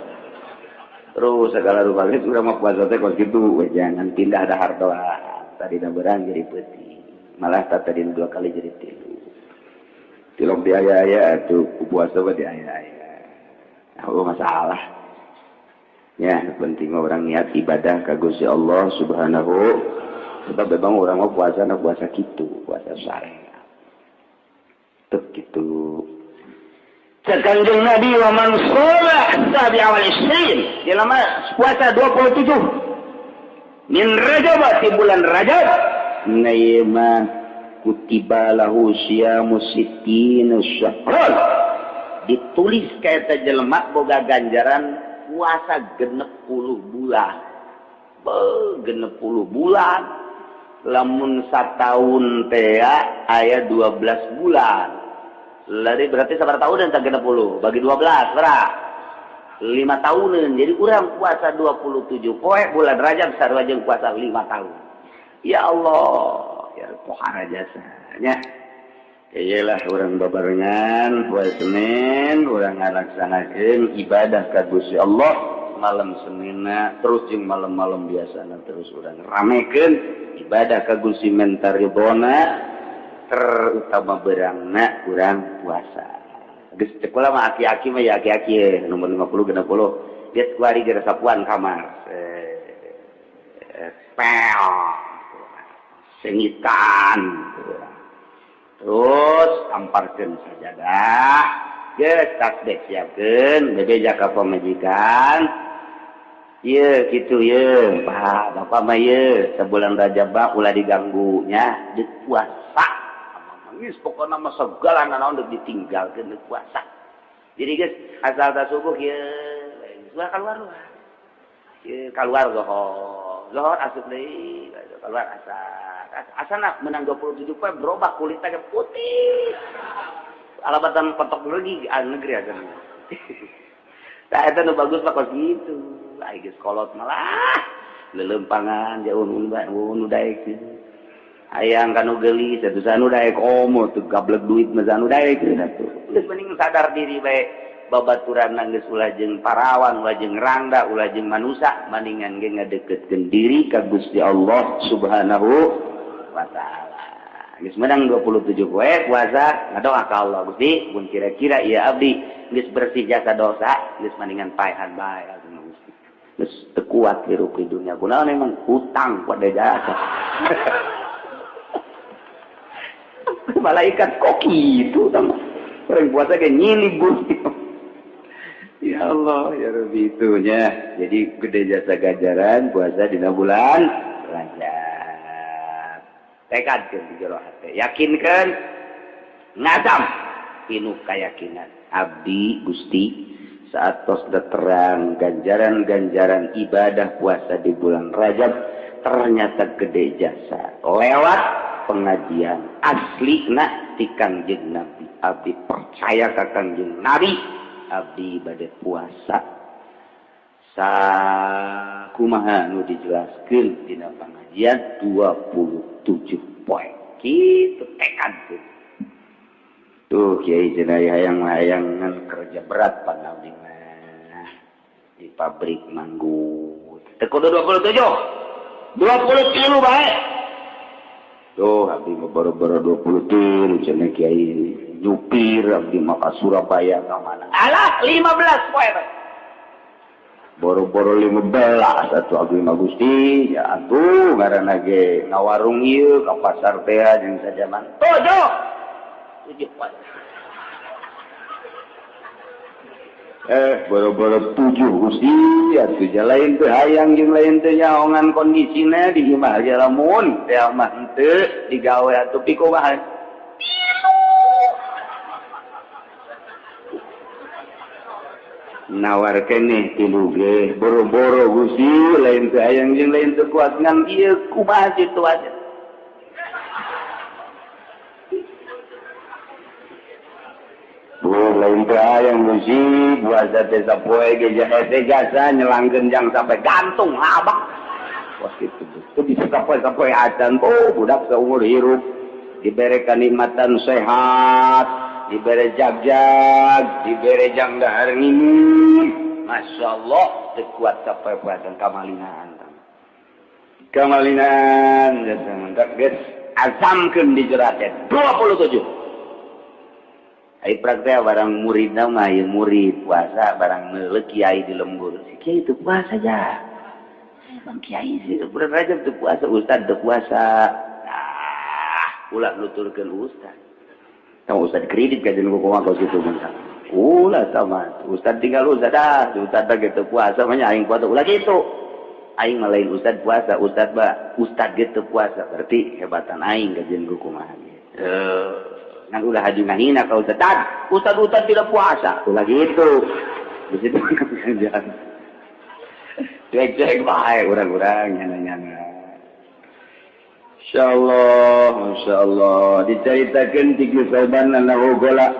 Speaker 2: Terus segala rupa itu udah mah puasa teh kok gitu, jangan pindah ada harta. Tadi berang jadi peuting. Malah tadi 2 kali jadi 3. Tilok di aya-aya tuh puasa mah di aya-aya. Oh masalah. Ya, penting orang niat ibadah ka Gusti Allah Subhanahu. Sebab memang orang mau puasa kitu, puasa syariat. Teu kitu. Kanjeng Nabi wa man shoma sabi awal isrin. Jelema puasa 27. Min Rajab di bulan Rajab. Naima kutiba lahu syiamu sittina syahran. Ditulis ka eta jelema boga ganjaran puasa 60 bulan. 60 bulan. Lamun sataun teh aya 12 bulan. Lari berarti sabar tahun dan 60 bagi 12 berapa? 5 tahunan. Jadi urang puasa 27 poe bulan Rajab sarua jeung puasa 5 tahun. Ya Allah, ya pohara jasanya. Iyalah orang babarengan puasa Senin urang ngalaksanakeun ibadah ka Gusti Allah malam Seninna terus jeung malam-malam biasana terus urang ramekeun ibadah ka Gusti menta ridona terutama berangna urang puasa. Geus teu mah aki-aki mah ya aki-aki nomor 50 60 lihat kuari gara sapuan kamar. Pel. Sengitan. Terus amparkeun sajadah, geus tasbih siapkeun, bebeja ka pamajikan. Ieu kitu ieu, Pak, Bapak mah ieu, sebulan Rajab mah ulah diganggu nya, deuk puasa. Geus pokona mah segala naon deuk ditinggalkeun deuk puasa. Jadi geus asal ta subuh ieu, sudah keluar. Ieu keluar zohor asup deui, keluar asar. Asana menang 27 poe berubah kulitnya putih. Alabatan kotok lagi negeri aja. Tah eta nu bagus mah kos gitu. Ai geus kolot malah lelempangan jauh nu daek. Hayang kanu geulis atuh sanu daek komo teu gablek duit mah sanu daek atuh. Geus mending sadar diri bae babaturan geus ulah jeung parawan, ulah jeung rangda, ulah jeung manusa, mendingan ge ngadeukeutkeun diri ka Gusti Allah Subhanahu wa taala. Geus menang 27 poe puasa ngadoa ka Allah Gusti mun kira-kira ieu abdi geus bersih jasa dosa, geus mendingan paehan bae atuh Gusti. Geus teu kuat hirup di dunia kunaon emang hutang pada jasa. Malaikat kok gitu sama orang puasa kayak nyilih Gusti. Ya Allah ya Rabbi itunya. Jadi gede jasa ganjaran puasa dina bulan Rajab. Tekadkeun di jero hate, yakinkeun ngazam pinuh kayakinan abdi Gusti saat tos terang ganjaran-ganjaran ibadah puasa di bulan Rajab ternyata gede jasa lewat pengajian asli na ti Kangjeng Nabi. Abdi percaya ka Kangjeng Nabi, abdi bade puasa sakumaha nu dijelaskeun dina pengajian 27 poin. Kitu tekadkeun. Tuh Kiai cenah hayang-hayangan kerja berat pan abdi mah di pabrik manggut. Teu kudu 27. 20 kilo bae. Tuh, abdi mah baru-baru 20 kilo, cenah Kiai nyupir, abdi mah ka Surabaya ka mana. Alah, 15 poe bae. Baru-baru 15 atuh abdi mah Gusti, ya atuh ngaranna ge ngawarung ieu ka pasar teh jeung sajaman. 7 poe. Baru-baru 7 Gusti, atuh lain teh hayang jeung lain teh nyaongan kondisina di imah aja lamun teh mah henteu digawe atuh pikumaha. Nawar keneh tilu ge boro-boro Gusti, lain teh hayang jeung lain teh kuat ngan ieu kumaha situasi. Lain teh hayang Gusti puasa teh sapoe ge jasa nyelangkeun jang sampai gantung labak. Wah kitu teh bisa sapoe-sapoe acan budak saumur hirup dibere kanikmatan sehat, dibere jag-jag, dibere jang dahar ngiming. Masyaallah teu kuat sapoe puasa kamalinan. Kamalinan jasa geus azamkeun di jerat 27. Ai praktek barang murid mah ya murid puasa barang meuleuh kiai di lembur. Si kiai teu puasa aja. Bang kiai sih bulan Rajab teu puasa, ustad teu puasa. Nah, ulah nuturkeun ustad. Kamu ustad kredit ka jeung kumaha kos kitu mah. Ulah sama ustad tinggal ustad ustad ge teu puasa mah aing puasa ulah kitu. Aing mah lain ustad puasa, ustad ge teu puasa. Berarti hebatan aing ka jeung kumaha gitu. Nang ulah haju ngahina ka ustad tidak puasa ulah gitu begitu kan cek bae urang-urang nyana-nyana insyaallah diceritakeun ti kisauban na ugola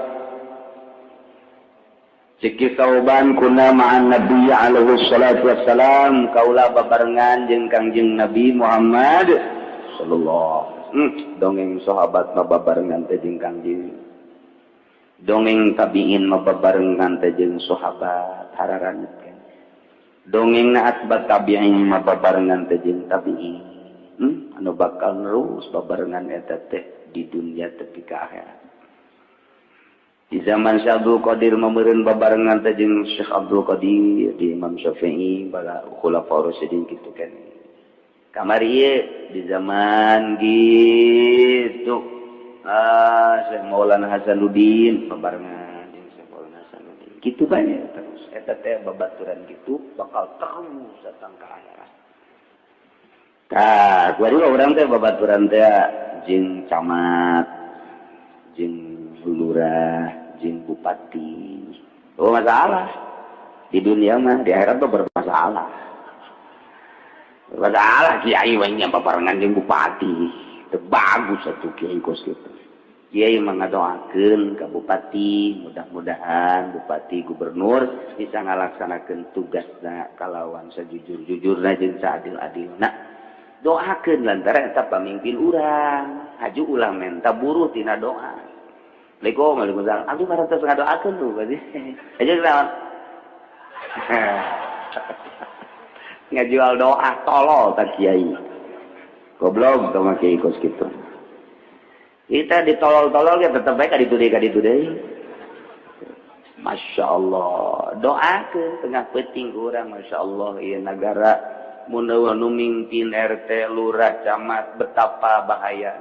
Speaker 2: cikisauban kuna ma'an Nabi alaihi salatu wassalam kaula babarengan jeung Kangjeng Nabi Muhammad sallallahu dongeng sahabat mababarengan teh jeung Kangjeng dongeng tabiin mababarengan teh jeung sahabat hararankeun dongeng atba tabiin mababarengan teh jeung tabiin anu bakal terus babarengan eta teh di dunia tepi ka akhirat di zaman Syekh Abdul Qadir mameureun babarengan teh jeung Syekh Abdul Qadir di Imam Syafi'i bala khulafaur rasyidin kitu kan kamari di zaman gitu Syekh Maulana Hasanuddin babarengan jeung Syekh Maulana Hasanuddin kitu banyak terus eta teh babaturan kitu bakal terus datang ka akhirat. Tah kuari urang teh babaturan teh jeung camat jeung lurah jeung bupati. Oh masalah di dunia mah di akhirat mah bermasalah. Masalah kiai we nya babarengan jeung bupati. Teu bagus atuh kiai kos kitu. Kiai mengadoakeun ka bupati, mudah-mudahan bupati gubernur bisa ngalaksanakeun tugasna kalawan sajujur-jujurna jeung saadil-adilna. Doakeun lantaran eta pamimpin urang, haju ulah menta buruh tina doa. Waalaikumsalam. Abdi parantos ngadoakeun tuh berarti. Aja naon? Ngajual doa tolol ka kiai. Goblok sama kiai kos kitu. Kita ditolol-tolol ya tetep baik kaditu deui. Masya Allah. Doakeun tengah peuting urang Masya Allah ieu nagara mun nu mimpin RT lurah camat betapa bahaya.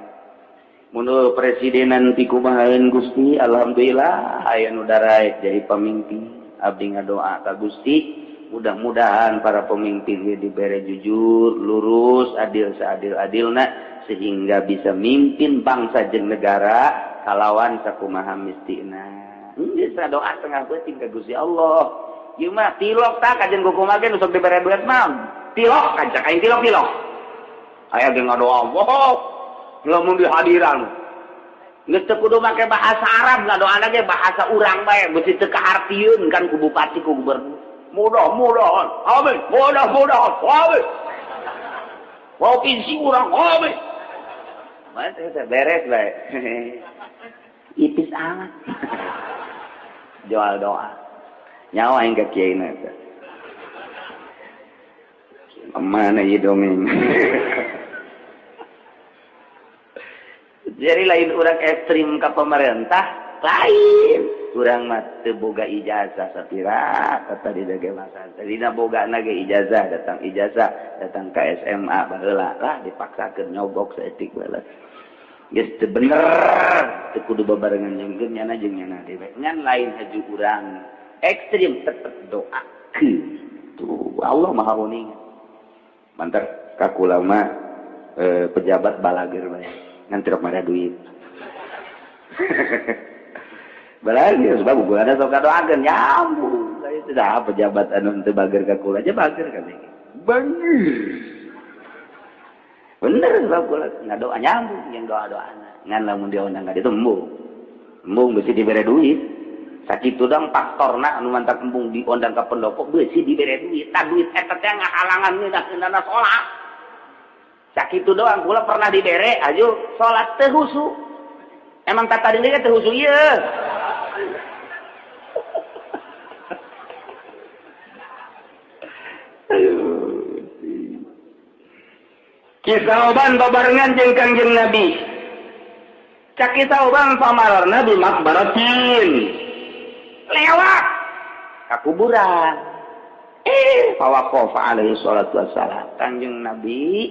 Speaker 2: Mun presidenan ti kumahaeun Gusti alhamdulillah aya nu daraek jadi pemimpin. Abdi ngadoa ka Gusti mudah-mudahan para pemimpin dibere jujur, lurus, adil seadil-adilna sehingga bisa mimpin bangsa jeung negara kalawan sakumaha mistina. Geus doa tengah peuting ka Gusti Allah. Ieu mah tilok tah kajen kukumaha ge nu sok dibere duit mah. Tilok kancak aing tilok. Aya ge ngadoa Allah. Lamun di hadiran. Geus teu kudu make bahasa Arab, ngadoana ge bahasa urang bae, beusi teu kaartieun kan ku bupati ku gubernur. Mudah-mudahan, amin. Mudah-mudahan, amin. Provinsi urang, amin. Masa beres baik. Ipis amat. Jual doa. Nyawa yang ke kiai nanti. Mana ya dongeng. Jadi lain orang ekstrim ke pemerintah, lain. Urang mah teu boga ijazah sapira kata di dage masa. Dina bogana ge ijazah datang ka SMA baheula lah dipaksakeun nyogok saeutik bae. Geus teu bener teu kudu babarengan jeung nyana jeung nyana dewe. Ngan lain haju urang ekstrim tetep doakeun. Tuh Allah Maha Uning. Mantar ka kula mah pejabat balager bae. Ngan teu mara duit. Balagi sebab gua ada sok doakeun nyambung. Itu dah pejabat anu teu bager ka kula aja bager ka deui. Bener sebab kula ngadoa nyambung yang doa-doana. Ngan lamun diundang ka ditu embung. Embung beusi dibere duit. Sakitu dang faktorna anu mantak embung diundang ka pendopo beusi dibere duit. Tah duit eta teh ngahalangan ngeundakeunana salat. Sakitu doang kula pernah dibere aju salat teu husu. Emang tata diri teu husu ieu. Kisauban babarengan jeung Kangjeng Nabi. Cak kisauban pamararna di makbaratin. Lewat ka kuburan. Fawaqafa alaihi salatu wassalam. Kangjeng Nabi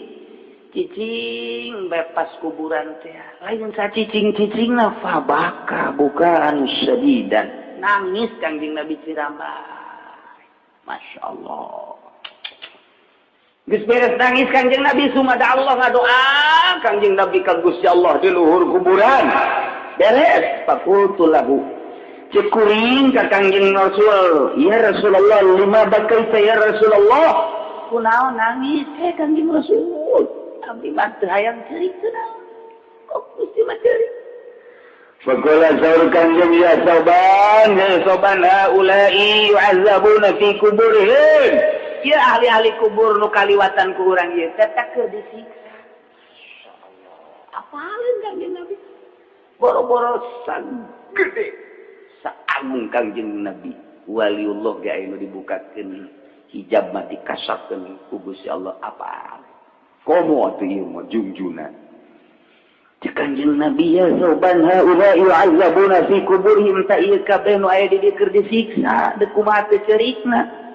Speaker 2: cicing bepas kuburan teh. Lain sacicing-cicingna fabaka bukaan syadidan. Nangis Kangjeng Nabi cirambai. Masya Allah. Geus beres nangis Kangjeng Nabi sumada Allah ngadoa Kangjeng Nabi ka Gusti Allah di luhur kuburan. Beres faqultu lahu. Cekuring ka Kangjeng Rasul, "Ya Rasulullah, lima bakaita ya Rasulullah?" Kunaon nangis Kangjeng Rasul? Abdi mah teu hayang ceurik teu naon. Kok Gusti mah ceurik? Faqala saur Kangjeng ya soban haula'i yu'azzabuna fi kuburihim. Ya ahli-ahli kubur nu kaliwatan ku urang ieu teh keur disiksa. Masyaallah. Apalin Kangjeng Nabi? Boro-boro gede. Saagung Kangjeng Nabi. Waliullah ge anu dibukakeun hijab mah dikasapkeun ku Gusti Allah apa? Komo atuh ieu mah jungjuna. Cek Kangjeng Nabi ya soban haula yu'azzabuna fi kuburihim ta ieu kabeh nu aya di dieu keur disiksa, deuk kumaha teu ceurikna.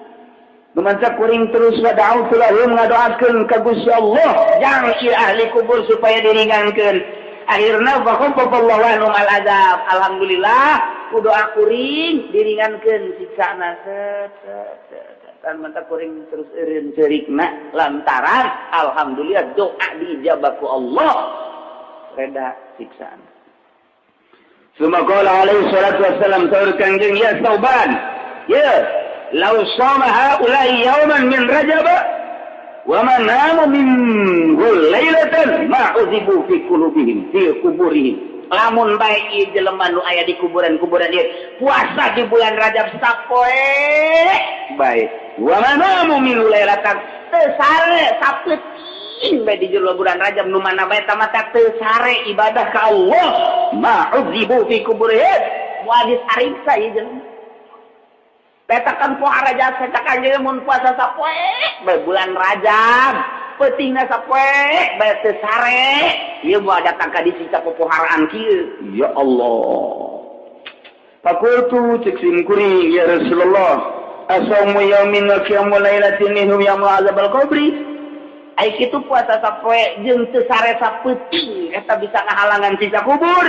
Speaker 2: Numansa kuring terus wada'u lahum ngadoakeun ka Gusti Allah jang ieu ahli kubur supaya diringankeun. Akhirna faqaffallahu anhum al-adzab. Alhamdulillah ku doa kuring diringankeun siksana dan manta kuring terus eureun ceurikna lantaran alhamdulillah doa diijabah ku Allah reda siksaan. Suma qala alaihi salatu wassalam saur Kangjeng ya Sauban ya law sama haula'i yawman min Rajab wa man namu min lailatan ma uzibu fi qulubihim fi kuburihim lamun bae jelema nu aya di kuburan-kuburan ieu puasa di bulan Rajab sapoe bae wa manamu min lailatan teu sare sapeuting bae di jero bulan Rajab nu mana bae tamata teu sare ibadah ka Allah ma'udzibu fi kuburihim wadis ariksa ieu jelema petakan pohara Rajab petakan jeung mun puasa sapoe bae bulan Rajab petingna sapoe bae teu sare ieu moal datang ka disi sapopoharaan kieu ya Allah fakultu cek sim kuring ya Rasulullah asaumu yaumin wa qiyamu lailatin minhum yaumul azabal qabri ai kitu puasa sapoe jeung teu sare sapeuting eta bisa ngahalangan siksa kubur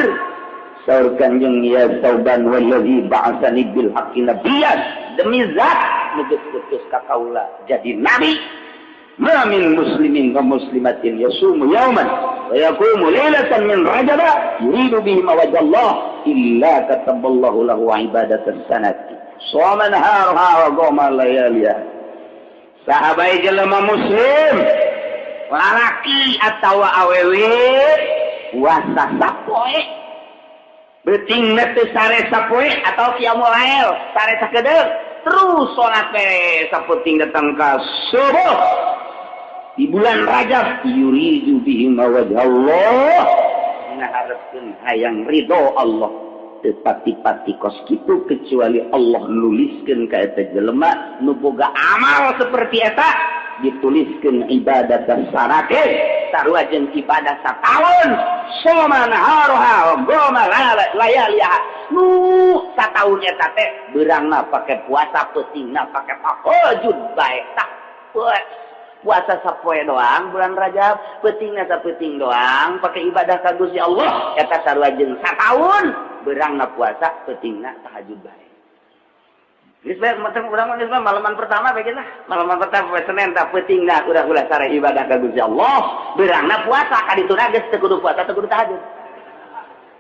Speaker 2: saur kanjeng ya sauban wallazi ba'atsani bil haqqi nabiyyan demi zat nu geus putus ka kaula jadi nabi ma min muslimin wa muslimatin yasumu yawman wa yaqumu lailatan min rajab yuridu bihi wajha Allah illa kataballahu lahu ibadatan sanati shoma naharha wa qama layaliha sahabai jelema muslim lalaki atawa awewe puasa sapoe beuting teh sare sapoe atau qiyamul lail sare sakedeuk terus salat teh sapeuting datang ka subuh di bulan Rajab yuridu bihi wajha Allah ngaharepkeun hayang ridho Allah teu pati-pati kos kitu kecuali Allah nuliskeun ka eta jelema nu boga amal seperti eta dituliskeun ibadah sarake sarua jeung ibadah sataun shoma naharoha wa qama layaliha nu sataun eta teh beurangna pake puasa peutingna pake tahajud bae tak puasa sapoe doang bulan Rajab peutingna sapeuting doang pakai ibadah ka Gusti Allah eta sarua jeung sataun beurangna puasa peutingna tahajud bae geus bae mateng urang geus malaman pertama bae lah malaman pertama Senin tah peutingna udah sare ibadah ka Gusti Allah beurangna puasa ka dituna geus teu kudu puasa teu kudu tahajud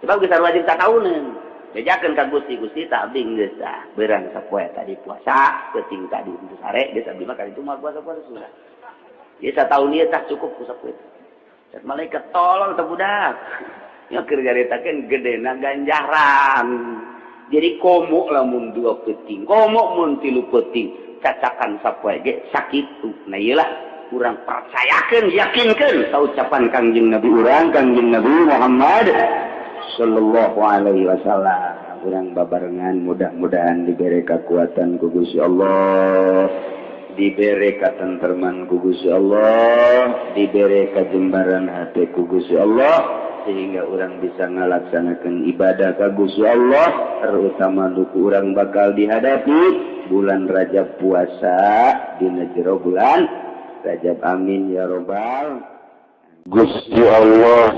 Speaker 2: sebab geus sarua jeung satauneun bejakeun ka Gusti tak abdi geus tah beurang sapoe tadi puasa peuting tadi untuk sare geus abdi mah ka ditu mah puasa-puasa sudah ieu sataun ieu tah cukup ku sapoe cek malaikat tolong teh budak nya keur caritakeun gedena ganjaran jadi komo lamun 2 peuting komo mun 3 peuting cacakan sapoe ge sakitu nah ieu lah urang percayakeun yakinkeun saucapan Kangjeng Nabi urang Kangjeng Nabi Muhammad sallallahu alaihi wasallam urang babarengan mudah-mudahan diberi kekuatan ku Gusti Allah diberi katentreman ku Gusti Allah diberi kajembaran hati ku Gusti Allah sehingga orang bisa ngalaksanakan ibadah ka Gusti Allah terutama duku orang bakal dihadapi bulan Rajab puasa dina jero bulan Rajab amin ya robbal Gusti Allah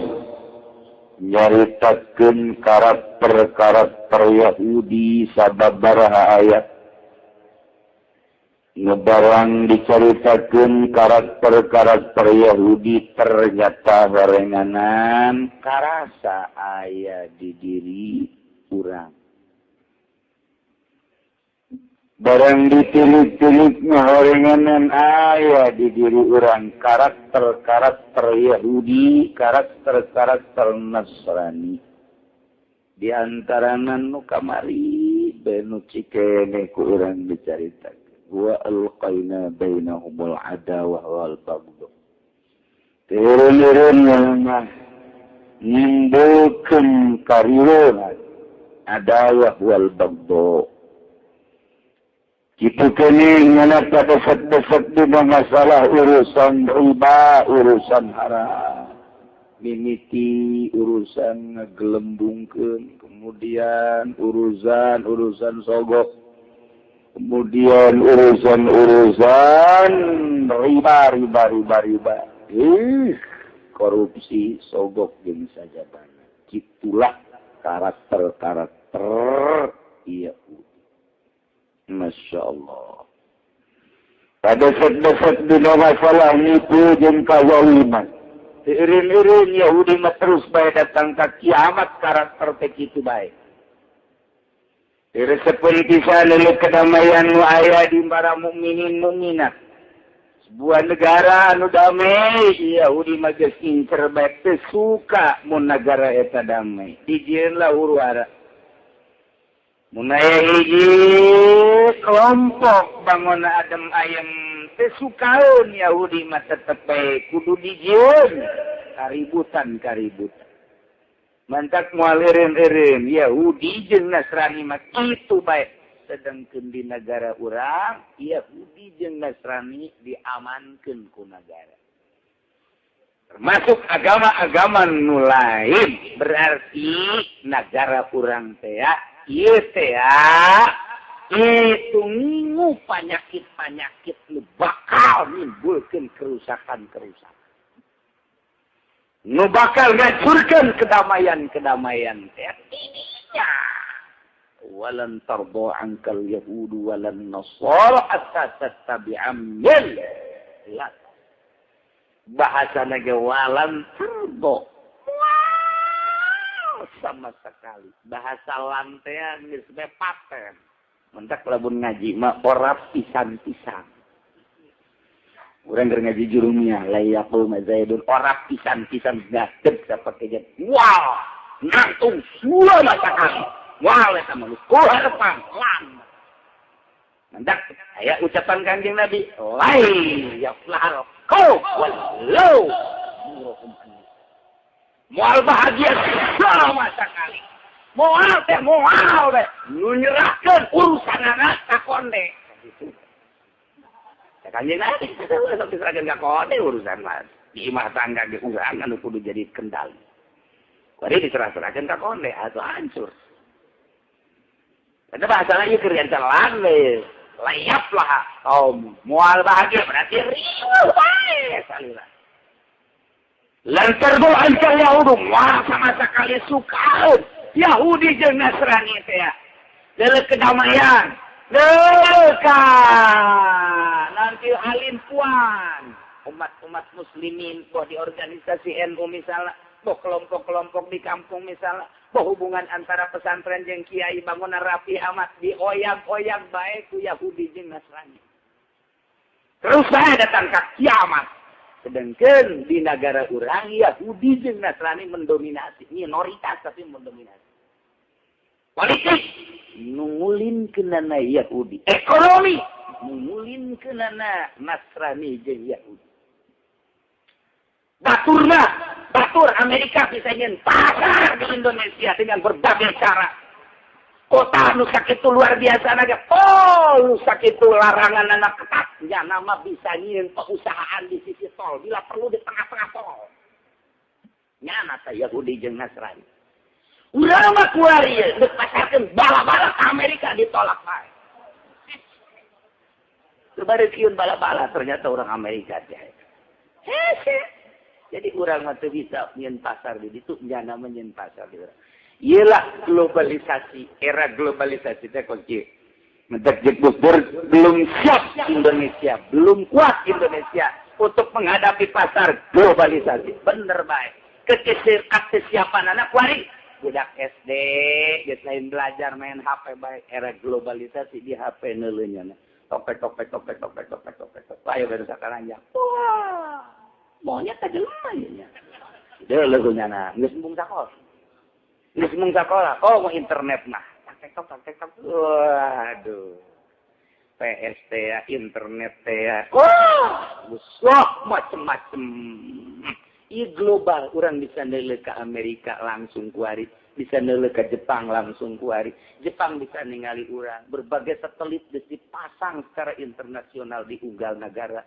Speaker 2: nyaritakeun karakter Yahudi sababaraha ayat ngebarang diceritakeun karakter Yahudi ternyata horenganan karasa aya di diri urang barang ditilik-tilik horenganan aya di diri urang karakter Yahudi karakter Nasrani di antarana nu kamari benu cikene ku urang dicaritakeun wa alqaina bainahumul adawah wal baghdha terun mah nimbulkeun karieuhan adawah wal baghdha kitu kene ngana desek-desek dina masalah urusan riba urusan haram mimiti urusan ngegelembungkeun kemudian urusan sogok kemudian urusan riba. Korupsi, sogok jeung sajabana. Kitulah karakter Yahudi. Masya Allah. Pada set-set dina masalah nipu jeung kazaliman. Irin-irin Yahudi mah terus bae datang ka kiamat karakter teh kitu bae. Resepen pisan leuleut kedamaian nu aya di para mukminin mukminat. sebuah negara anu damai Yahudi mah geus incer bae teu suka mun nagara eta damai dijieun lah huru-hara mun aya hiji kelompok bangun adem ayem teu sukaeun Yahudi mah tetep bae kudu dijieun kaributan mantak moal eureun-eureun Yahudi jeung Nasrani mah kitu bae sedangkan di negara urang Yahudi jeung Nasrani diamankeun ku negara termasuk agama-agama nu lain berarti negara urang teh ieu teh itu ngingu penyakit-penyakit nu bakal nimbulkeun kerusakan-kerusakan nu bakal nghancurkeun kedamaian-kedamaian teh tidinya walan tardo ankal yahudu walan nasara hatta tattabi'a millat bahasana ge walan tardo sama sekali bahasa lam teh geus bae paten mentak lamun ngaji mah ora pisan-pisan urang keur ngaji jurumnya layaqul mazaidun ora pisan-pisan gadeg sapake wow ngantung sula sekali wale sama lu kuharpan lam mendak aya ucapan Kanjeng Nabi lai yaflahal qaum walau moal bahagia sama sekali moal teh lu nyerahkeun urusanana ka konde gitu Kanjeng Nabi sok diserahkeun ka konde urusan mah di imah tangga ge urang anu kudu jadi kendali bari diserah-serahkeun ka konde atuh hancur. Ada bahasa lagi kerjaan celan layap lah mual bahagia berarti riuh baik salila lantar doan ke Yahudi mual sama sekali suka Yahudi jeung Nasrani teh lele kedamaian leka nanti halin puan umat-umat muslimin di organisasi NU misalnya kelompok-kelompok di kampung misalnya hubungan antara pesantren jeung kiai bangunan rapi amat dioyang-oyang bae ku Yahudi jeung Nasrani. Terus saya datang ke kiamat. Sedangkan di negara urang Yahudi jeung Nasrani mendominasi, minoritas tapi mendominasi. Politik nungulin-keunana Yahudi, ekonomi nungulin-keunana Nasrani jeung Yahudi. Batur Amerika bisa nyen pasar di Indonesia dengan berbagai cara. Kota nu sakitu luar biasa naga. Tol sakitu larangan anak ketat. Ya nama bisa nyen perusahaan di sisi tol. Bila perlu di tengah-tengah tol. Nyana ta Yahudi jeung Nasrani. Urang mah kuari dipasarkeun bala-bala ke Amerika ditolak bae. Kebareukeun bala-bala ternyata orang Amerika teh. Hese. Jadi orang mah bisa nyen pasar di ditu nyana nyen pasar di urang. Iyalah globalisasi, era globalisasi teh kunci. Mentek belum siap Indonesia, belum kuat Indonesia untuk menghadapi pasar globalisasi. Bener baik. Kesiapan anak kuari budak SD, geus lain belajar main HP baik era globalisasi di HP neuleunya. Topek. Ayo baru sakaranja. Wah. Maunya tak jelema nya. Dia legunyana geus embung sakola. Oh, mau internet mah. Tak. Waduh. PST ya, internet ya. Macem-macem. Ieu global, urang bisa neuleuh ka Amerika langsung kuari, bisa neuleuh ka Jepang langsung kuari. Jepang bisa ningali urang, berbagai satelit dipasang secara internasional di unggal negara.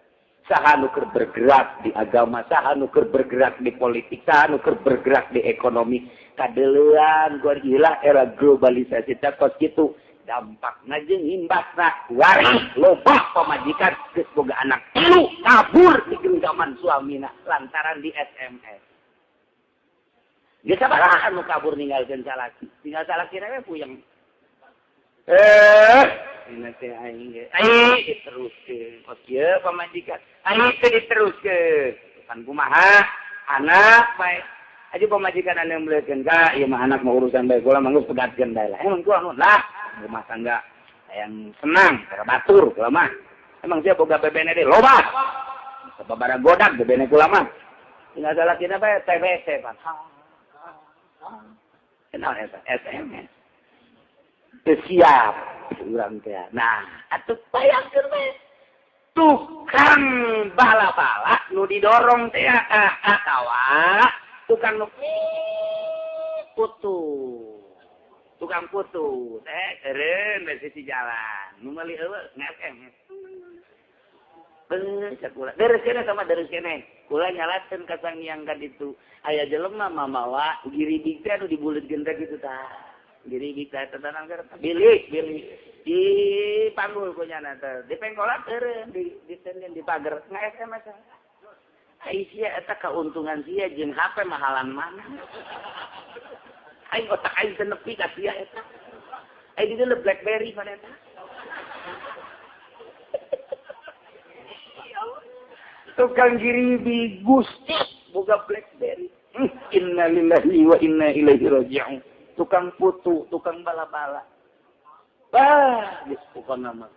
Speaker 2: Saha nu keur bergerak di agama, saha nu keur bergerak di politik, saha nu keur bergerak di ekonomi. Kadeleuan gua ilah era globalisasi teh kos kitu. Dampakna jeung imbasna wari loba pamajikan geus boga anak tilu kabur di genggaman suamina lantaran di SMS. Geus sabaraha nu kabur ninggalkeun salaki. Tinggal salaki we puyeng. Ini teh aing ge. Aing diteruskeun. Kos kieu pamajikan. Aing teh diteruskeun. Kan kumaha? Anak bae. Aja pamajikan anu meulekeun ka ieu mah anak mah urusan bae kula manggus pegatkeun bae lah. Emang kudu lah rumah tangga yang senang, batur kula mah. Emang siapa boga BBND loba. sababaraha godak gedene kula mah. Tinggal salakina bae TBC Pak. Kenal eta SMS. Siap urang teh. Nah, atuh bayangkeun we. Tukang bala-bala nu didorong teh kawa tukang nu putu. Tukang putu teh eureun di sisi jalan. Nu meuli eueuh SMS. Sakula deres kene sama deres kene. Kula nyalakeun ka Sangyang ka ditu. Aya jelema mamawa giribig teh anu dibulutkeun teh kitu tah. Giribig teh tenan keur bilik di panggul ku nyana teh. Di pengkolat eureun di tenden di pager nge-SMS. Aisyah eta kauntungan sia jeung HP mahalan mana. Aing otak aing teu nepi ka sia eta. Aing di BlackBerry pada eta. Tukang giribi Gusti boga BlackBerry. Innalillahi wa inna ilaihi raji'un. Tukang putu, tukang bala-bala. Geus pokona mah.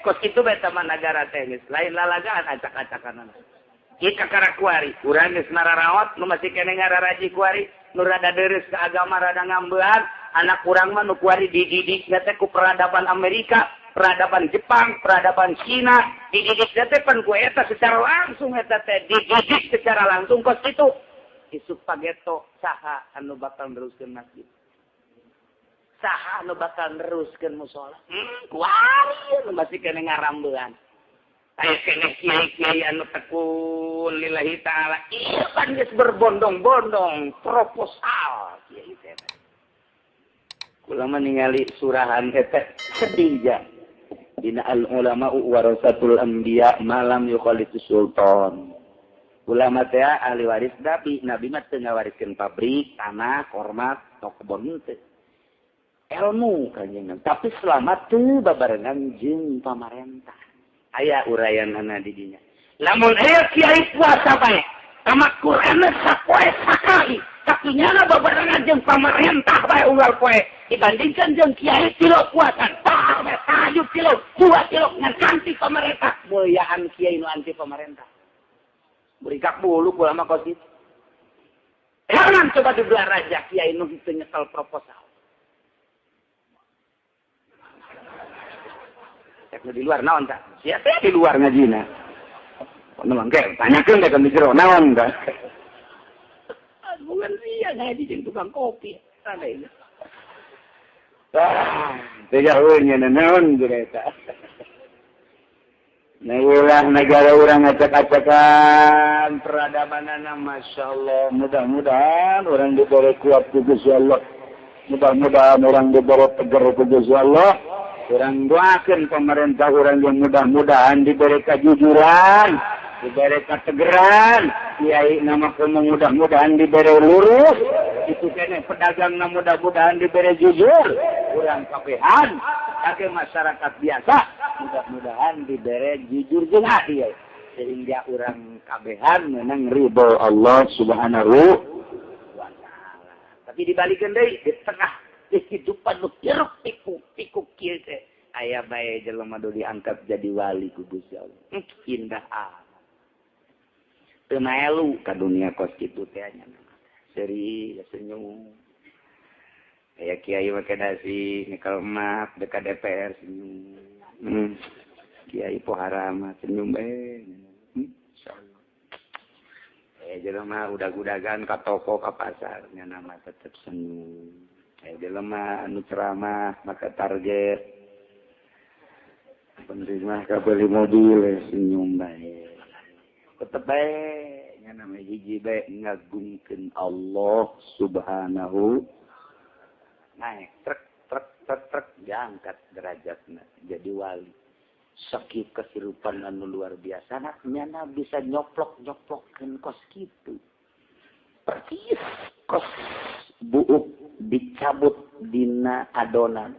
Speaker 2: Kos itu beta mah nagara teh geus lain lalagaan acak-acakan. Ieu kakara kuari, urang geus nararawat nu masih kene ngararaji kuari, nu rada deres ke agama rada ngambean, anak urang mah nu kuari dididik teh ku peradaban Amerika. Peradaban Jepang, peradaban Cina, dididik teh pan ku eta secara langsung eta teh dididik secara langsung kos itu. Isuk pageto saha anu bakal neruskeun masjid. Saha anu bakal neruskeun mushola. Kuari anu masih kene ngarambean. Aya keneh kiai-kiai anu tekun lillahi taala. Ieu pan geus berbondong-bondong proposal kiai teh. Kula mah ningali surahan eta sedih ja. Dina al-ulama warasatul anbiya malam yukhalitus sultan. Ulama teh ahli waris Nabi mah teu ngawariskeun pabrik, tanah, hormat, kebon teh. Ilmu kanjeng. Tapi selama teu babarengan jeung pamarentah. Aya urayanana di dinya. Lamun aya kiai puasa bae, kamakkurana sapoe sakali. Tapi nyana babarengan jeung pamarentah bae unggal poe. Dibandingkan jeung kiai tilo puasan. Tahajud tilo, 2 tilo ngan anti pemerintah. Muliaan kiai nu anti pemerintah. Berikak bulu kula mah kos itu. Jangan coba dibelah raja kiai nu kitu nyesel proposal. Cek di luar naon tah? Siapa di luar ngajina? Kok mangke tanyakeun da di jero naon tah? Bukan sia ngaji jeung tukang kopi. Ada ini. Tega eueunya naon eta. Nah, negara orang acak-acakan peradabanana masyaallah. Mudah-mudahan orang diberi kuat ku Gusti Allah. Mudah-mudahan orang diberi tegar ku Gusti Allah. Orang doakeun pemerintah orang yang mudah-mudahan diberi kejujuran, diberi ketegaran, kiai nama mudah-mudahan diberi lurus. Itu kene pedagang mudah-mudahan diberi jujur, kurang kabehan, sebagai masyarakat biasa mudah-mudahan diberi jujur jeung adil sehingga orang kabehan menang ridho Allah Subhanahu wa taala. Tapi dibalikeun deui di tengah kehidupan nu hiruk pikuk kieu teh aya bae jelema nu diangkat jadi wali ku Gusti Allah. Indah amat. Teu maelu ka dunia kos kitu teh nya. Seri senyum. Kayak kiai make dasi nyekel emak dekat DPR senyum. Kiai pohara mah senyum bae. Insyaallah. Jelema udag-udagan ka toko ka pasar nya nama tetep senyum. Jelema anu ceramah maka target. Penerima ka beli mobil senyum bae. Tetep bae nama hiji bae ngagungkeun Allah Subhanahu naik truk diangkat derajatna jadi wali. Sakit kehidupan anu luar biasa nyana bisa nyoplok-nyoplokkeun kos kitu. Persis kos buuk dicabut dina adonan.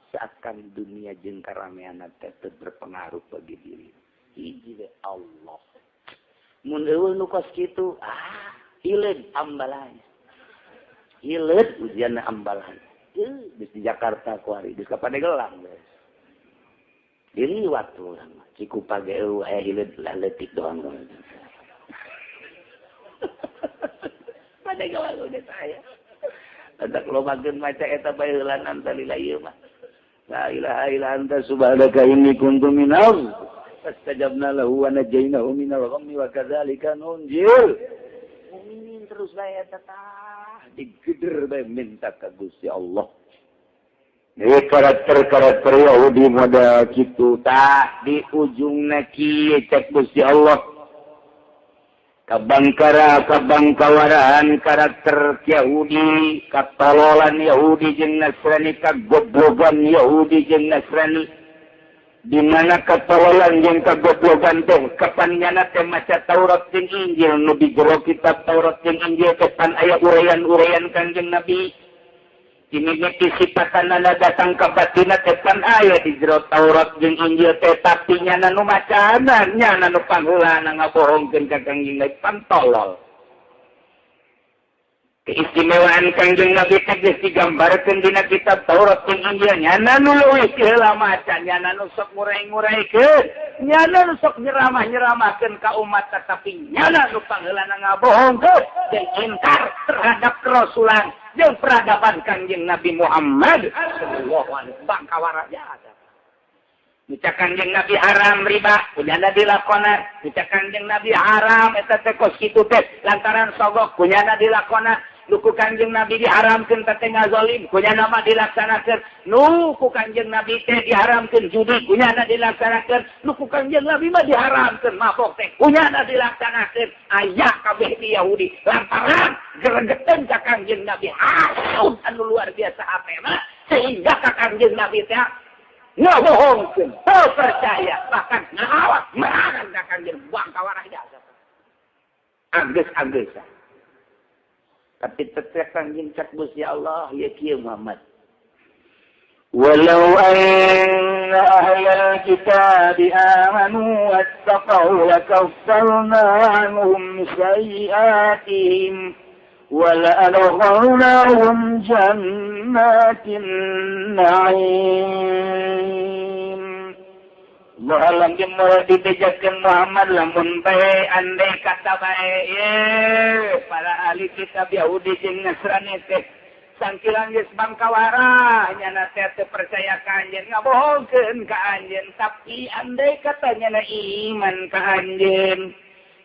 Speaker 2: Seakan dunia jeung karameana teh berpengaruh bagi diri. Hiji bae Allah. Mun eueuh nu kos kitu, hileud ambalan. Hileud ujianna ambalan. Di Jakarta kuari, di ka Pandeglang. diliwat urang ciku pageu hileud leutik doang. Pada gawa udah saya. Ada kelomakeun maca eta baheulanan tadi ieu mah. La ilaha illa anta subhanaka inni kuntu minaz fastajabna lahu wa najainahu minal ghammi wa kadzalika nunjil mukminin terus bae eta tah digeder bae minta ka Gusti Allah. Deui karakter Yahudi model kitu tah di ujungna kieu cek Gusti Allah. Kabangkawaraan karakter Yahudi, katololan Yahudi jeung Nasrani, kagoblogan Yahudi jeung Nasrani. Di mana katololan jeung kagoblogan teh kapannyana teh maca Taurat jeung Injil, nu di jero kitab Taurat jeung Injil kapan aya urean-urean Kangjeng Nabi. Ini sipatanana datang ka batina teh pan aya di jero Taurat jeung Injil teh tapi nyana nu macaana nyana nu pangheulaan ngabohongkeun ka Kangjeng Nabi pantolol. Keistimewaan Kangjeng Nabi teh geus digambarkeun dina kitab Taurat jeung Injil nyana nu leuwih heula maca nyana nu sok ngurai-nguraikeun nyana nu sok nyeramah-nyeramahkeun ka umat tetapi nyana nu pangheulaan ngabohongkeun jeung ingkar terhadap kerasulan jeung peradaban Kangjeng Nabi Muhammad sallallahu alaihi wasallam kawaraja ada. Mica Kangjeng Nabi haram riba, kunyana dilakonan. Mica Kangjeng Nabi haram eta teh kos kitu teh lantaran sogok kunyana dilakonan. Nuku Kangjeng Nabi diharamkeun teh ngazolim, kunyana mah dilaksanakeun. Nuku Kangjeng Nabi teh diharamkeun judi, kunyana dilaksanakeun. Nuku Kangjeng Nabi mah diharamkeun mabok teh, kunyana dilaksanakeun. Aya kabeh di Yahudi lantaran gregeteun ka Kangjeng Nabi hasud anu luar biasa apena sehingga ka Kangjeng Nabi teh ngabohongkeun, teu percaya bahkan ngawat merangan ka Kangjeng buang kawarah jasa. Anggeus-anggeus. Tapi tetep Kangjeng cak Gusti Allah ya kieu Muhammad. Walau anna ahlal kitabi amanu wattaqaw lakaffarna anhum sayyi'atihim wa la'adkhalnahum jannatin na'im. Allah langit mulai ditejakan Muhammad lamun bae andai kata bae para ahli kitab Yahudi jeung Nasrani teh sangkilan geus bangkawara nyana teh percaya ka anjeun ngabohongkeun ka anjeun tapi andai katanya na iman ka anjeun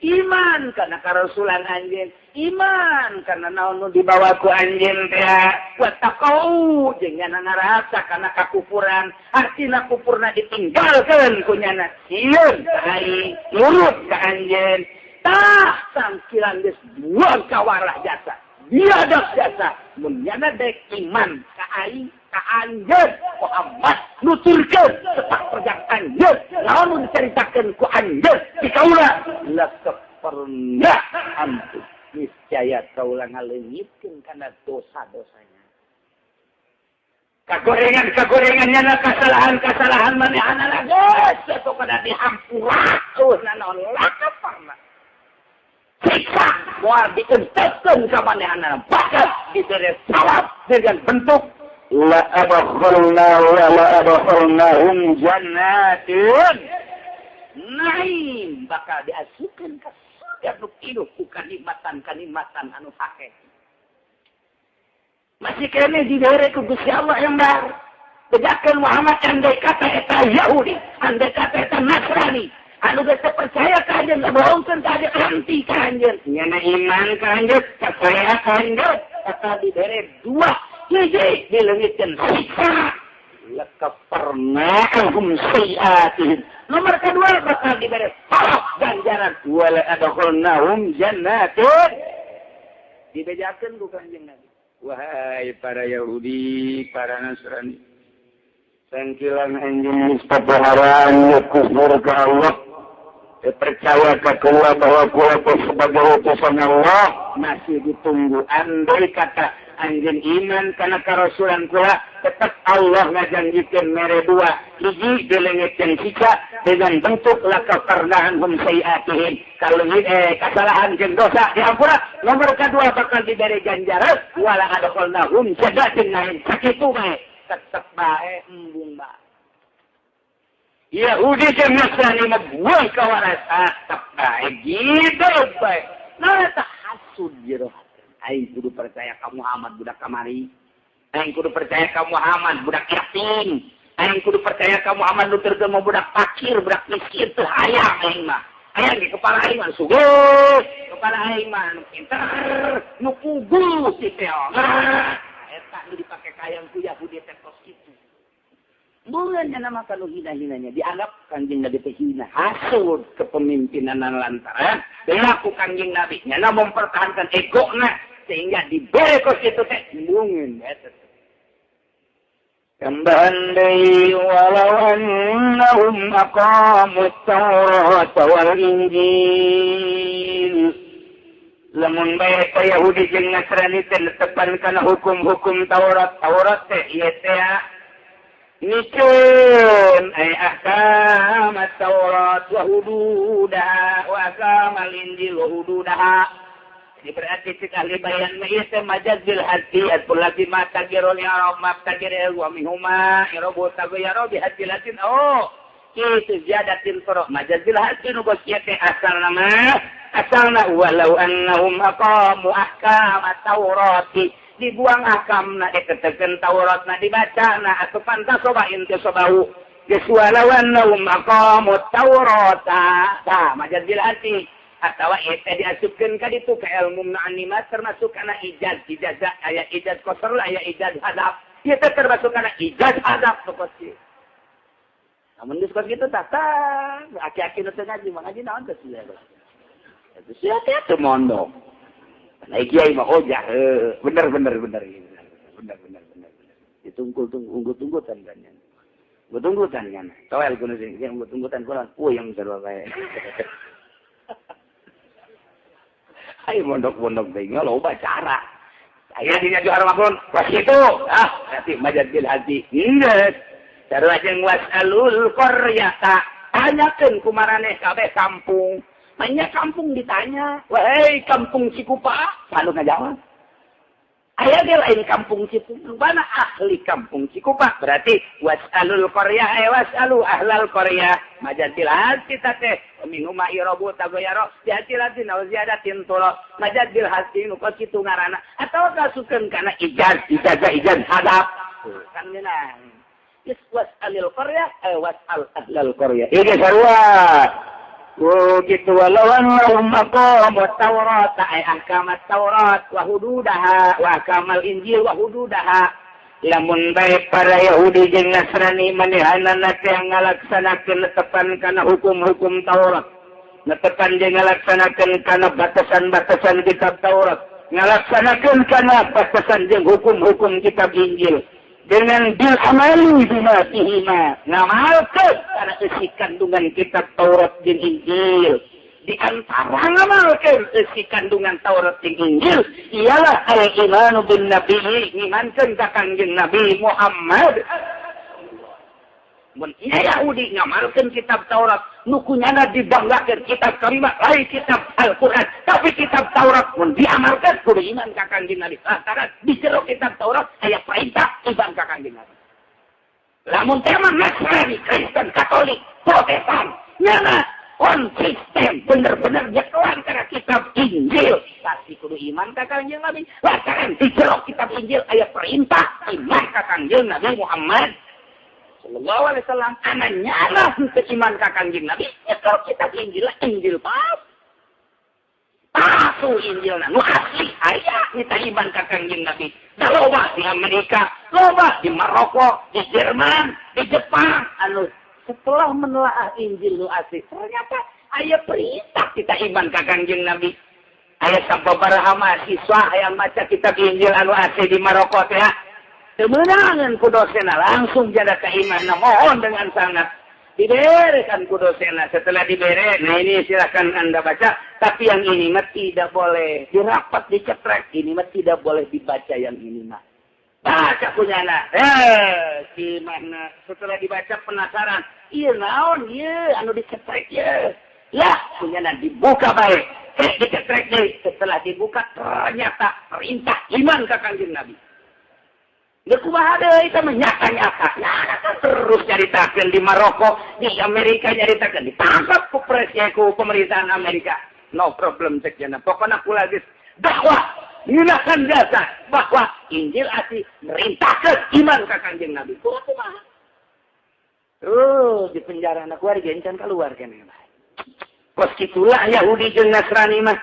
Speaker 2: iman kana karasulan anjeun iman kana naon nu dibawa ku anjeun teh wa taqau jeung nyana ngarasa kana kakufuran artina kufurna ditinggalkeun ku nyana sieun ai nurut ka anjeun tah sangkilan geus buang kawarah jasa biadab jasa mun nyana dek iman ka aing ka anjeun Muhammad nuturkeun setak perjang anjeun naon nu diceritakeun ku anjeun di kaula la kafarna antum niscaya kaula ngaleungitkeun kana dosa-dosanya kagorengan-kagorengannya na kesalahan-kesalahan manehna geus atuh kada dihampura naon lakaparna siksa moal dienteskeun ka manehna bahkan diberi sawab dengan bentuk la adkhalnahum jannatin naim bakal diasukeun ka surga nu pinuh ku kanikmatan anu hakiki masih kene dibere ku Gusti Allah yang bar bejakeun Muhammad andai kata eta Yahudi andai kata eta Nasrani anu geus percaya ka anjeun bohongkeun ka anjeun anti ka anjeun nyana iman ka anjeun percaya ka anjeun eta dibere dua hiji dileungitkeun siksa lakafarna anhum sayyi'atihim nomor kedua bakal diberi pahala ganjaran wala adkhalnahum jannatin dibejakeun ku Kanjeng Nabi wahai para Yahudi para Nasrani sangkilan anjeun istighfaran kufur ka Allah percaya ke kula bahwa kula sebagai utusan Allah masih ditunggu andai kata anjeun iman kana karasulan kula tetap Allah ngajanjikeun mere dua hiji dileungitkeun siksa dengan bentuk lakafarnahan hum sayyi'atihim kalau kesalahan jeung dosa diampura nomor kedua bakal diberi ganjaran wala adkhalnahum jannatin na'im sakitu bae tetep bae embung bae Yahudi jeung Nasrani mah buang ka waras atap bae gitu bae. Nah tah hasud jero. Aing kudu percaya ka Muhammad budak kamari. Aing kudu percaya ka Muhammad budak yatim. Aing kudu percaya ka Muhammad nu terkeun budak fakir, budak miskin teu hayang aing mah. Hayang di kepala aing mah sugih, kepala aing mah nu pinter, nu kugu si teh. Eta nu dipake kayang ku Yahudi teh kos kitu. Bulannya nama kalau hina-hinanya dianggap kanjeng Nabi teh hina, hasud kepemimpinan lantaran berlaku kanjeng Nabi nya mempertahankan egona sehingga diberi kos itu teh mungkin eta. Kembali walau annahum aqamut Taurat wal Injil. Lamun bae ka Yahudi jeung Nasrani teh netepan kana hukum-hukum Taurat teh ieu teh Nikun ay ahkam at-Taurat wa hududaha wa ahkam al-Injil wa hududaha. Jadi berarti si ahli bayan ma'isa majazil hati at-pul lati matagirul yarab matagiril wa mihuma irabu tagoyaro bihati latin. Oh, itu ziyadatin soroh majazil hati nubos yate asal na walau annahum aqamu ahkam at-Taurati. Dibuang akamna diketekeun Tauratna dibacana atuh pantas coba inti sobau gesualawan naum aqamut Taurata tah majazil hati atawa eta diasupkeun ka ditu ka ilmu ma'animat termasuk kana ijazah aya ijaz qasr aya ijaz hadaf ieu teh termasuk kana ijaz hadaf pokok ieu namun geus kos kitu tah aki-aki nu teu ngaji mah ngaji naon teh sia eta sia teh mondok. Nah, kiai mah ojah, bener. Ditunggu-tunggutan kan. Tunggutan kan. Toel kuno sing tunggutan kulan puyeng sarua bae. Ai mondok-mondok teh loba cara. Aya dina juara makon, pas itu, berarti majadil hati. Inget. Sarua jeung wasalul qaryata. Tanyakeun kumaraneh kabeh kampung. Hanya kampung ditanya, wahai kampung Cikupa, lalu ngajawab. Ayah dia lain kampung Cikupa, mana ahli kampung Cikupa? Berarti was'alul qaryah, was'alu ahlal qaryah. Majadil hati teh, minuma irabu tagoyaro, dihati-hati nauziadatin tolo. Majadil hati nukos itu ngarana. Atau kasukan karena ijaz hadap. Kan menang. Was'alil qaryah, was'al ahlal qaryah. Ini sarua. Oh gitu walau annahum aqamut Taurat ay ahkamat Taurat wa hududaha wa ahkamal Injil wa hududaha lamun bae para Yahudi jeung Nasrani manehanana teh ngalaksanakeun netepan kana hukum-hukum Taurat netepan jeung ngalaksanakeun kana batasan-batasan kitab Taurat ngalaksanakeun kana batasan jeung hukum-hukum kitab Injil dengan bil amali bima fihima ngamalkeun kana isi kandungan kitab Taurat jeung Injil di antara ngamalkeun isi kandungan Taurat jeung Injil ialah al-imanu bin nabi ngimankeun ka Kangjeng Nabi Muhammad mun ieu Yahudi ngamalkeun kitab Taurat nu kunyana dibanggakeun kitab kalimat lain kitab Al-Qur'an tapi kitab Taurat mun diamalkeun kudu iman ka Kangjeng Nabi lantaran di jero kitab Taurat aya perintah iman ka Kangjeng Nabi lamun tema Nasrani Kristen Katolik Protestan nyana konsisten bener-bener nyekelan kana kitab Injil tapi kudu iman ka Kangjeng Nabi lantaran di jero kitab Injil aya perintah iman ka Kangjeng Nabi Muhammad sallallahu alaihi wasallam ananya lah iman ka Kangjeng Nabi kalau kitab Injil pas palsu Injilna nu asli aya kita iman ka Kangjeng Nabi da loba di Amerika loba di Maroko di Jerman di Jepang anu setelah menelaah Injil nu asli ternyata aya perintah kita iman ka Kangjeng Nabi aya sababaraha mahasiswa yang maca kitab Injil anu asli di Maroko teh kemenangan ku dosena langsung jaga keimanan mohon dengan sangat diberekan ku dosena setelah dibere nah ini silakan anda baca tapi yang ini mah tidak boleh dirapat dicetrek ini mah tidak boleh dibaca yang ini mah baca punyana si mana setelah dibaca penasaran iya naon iya anu dicetrek ya lah punyana dibuka baik dicetrek deh setelah dibuka ternyata perintah iman ka Kangjeng Nabi Geus kumaha deui teh nyaka-nyaka. Nyana kan terus nyaritakeun di Maroko, di Amerika nyaritakeun ditangkap ku presiden ku pemerintahan Amerika. No problem cek cenah. Pokona kula geus dakwah nyinakan jasa bahwa Injil asli merintahkeun iman ka Kanjeng Nabi. Kumaha? Terus di penjara anak keluarga encan keluar kan ya. Kos kitulah Yahudi jeung Nasrani mah.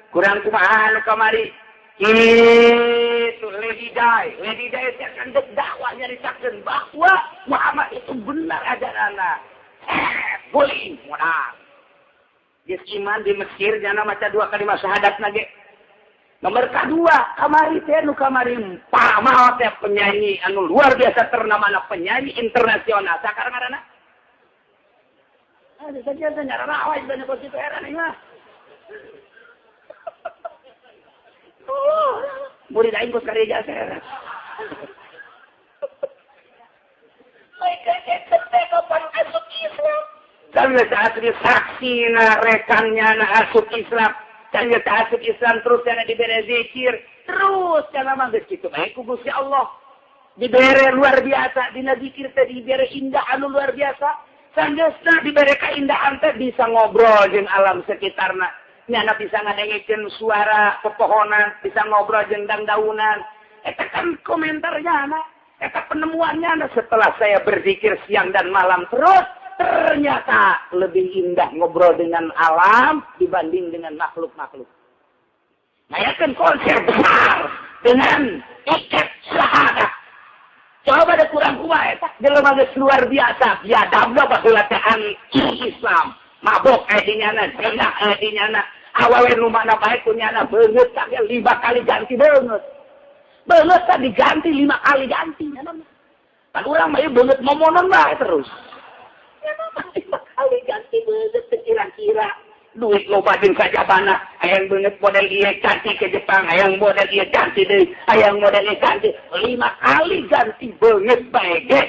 Speaker 2: Kurang kumaha anu kamari. Itu Lady Di akan dakwahnya disahkan bahwa Muhammad itu benar ajaranna. Boleh modal. Geus iman di Mesir jana maca 2 kalimat syahadat nage. Nomor kedua, kamari teh nu kamari pamaot teh penyanyi anu luar biasa ternama penyanyi internasional. Sakarang ngaranna? Ada saja ngaranna awas banyak positif heran ieu mah. Murid aing kos gereja saya. Mereka teh kapan asup Islam? Sampai saat ini saksi rekannya asup Islam. Sampai asup Islam terus karena diberi zikir. Terus karena manggis gitu. Baik Gusti Allah. Diberi luar biasa. Dina zikir teh diberi indah anu luar biasa. Sampai diberi keindahan teh bisa ngobrol dengan alam sekitarna. Nyana bisa ngadengikeun suara pepohonan, bisa ngobrol jeung daunan. Eta kan komentarnya anak, eta penemuannya anak setelah saya berzikir siang dan malam terus ternyata lebih indah ngobrol dengan alam dibanding dengan makhluk-makhluk. Nah, kan konser besar dengan tiket syahadat. Coba ada kurang kuat eta jelema geus luar biasa, biadabna baheula teh Islam. Mabok dinyana, zina dinyana. Awawe rumahna baik punyana beungeut tapi 5 kali ganti beungeut. Beungeut teh diganti 5 kali ganti nya nama. Kan urang mah ieu beungeut momonon bae terus. Ya mah 5 kali ganti beungeut teh kira-kira duit loba jeung kajabana. Hayang beungeut model ieu ganti ke Jepang, hayang model ieu ganti deui, hayang model ieu ganti 5 kali ganti beungeut bae ge.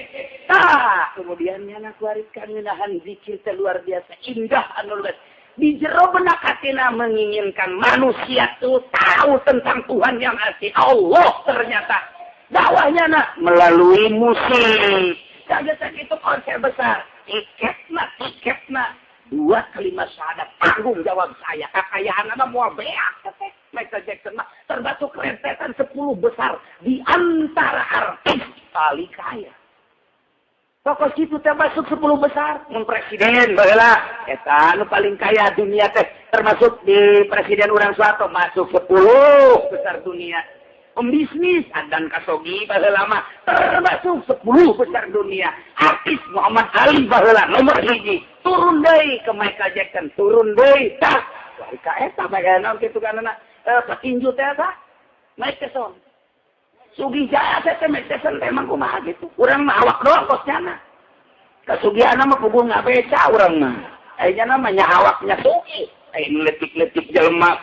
Speaker 2: Nah, kemudian nyana kuaritkan ngeunahan zikir teh luar biasa indah anu luar. Di jero benak hatina menginginkan manusia itu tahu tentang Tuhan yang asli. Allah ternyata dakwahnya melalui musik. Saja itu konser besar. Tiketna 2 kalimat syahadat. Tanggung jawab saya. Kekayaan anak mau beak. Michael Jackson termasuk rentetan 10 besar di antara artis paling kaya. Pokok situ teh masuk 10 besar. Presiden baheula eta anu paling kaya dunia teh termasuk di presiden urang Soeharto masuk 10 besar dunia. Pembisnis Adan Kasogi baheula mah termasuk 10 besar dunia. Artis Muhammad Ali baheula nomor 1. Turun deui ke Michael Jackson, turun deui tah. Ka eta bae naon kitu kana petinju teh tah. Mike Tyson. Sugi jaya teh Tyson emang kumaha gitu. Urang mah awak doang kosnya. Kasugiana mah kudu ngabeca urang mah. Ayeuna mah nya awaknya sugi. Aya letik-letik jelema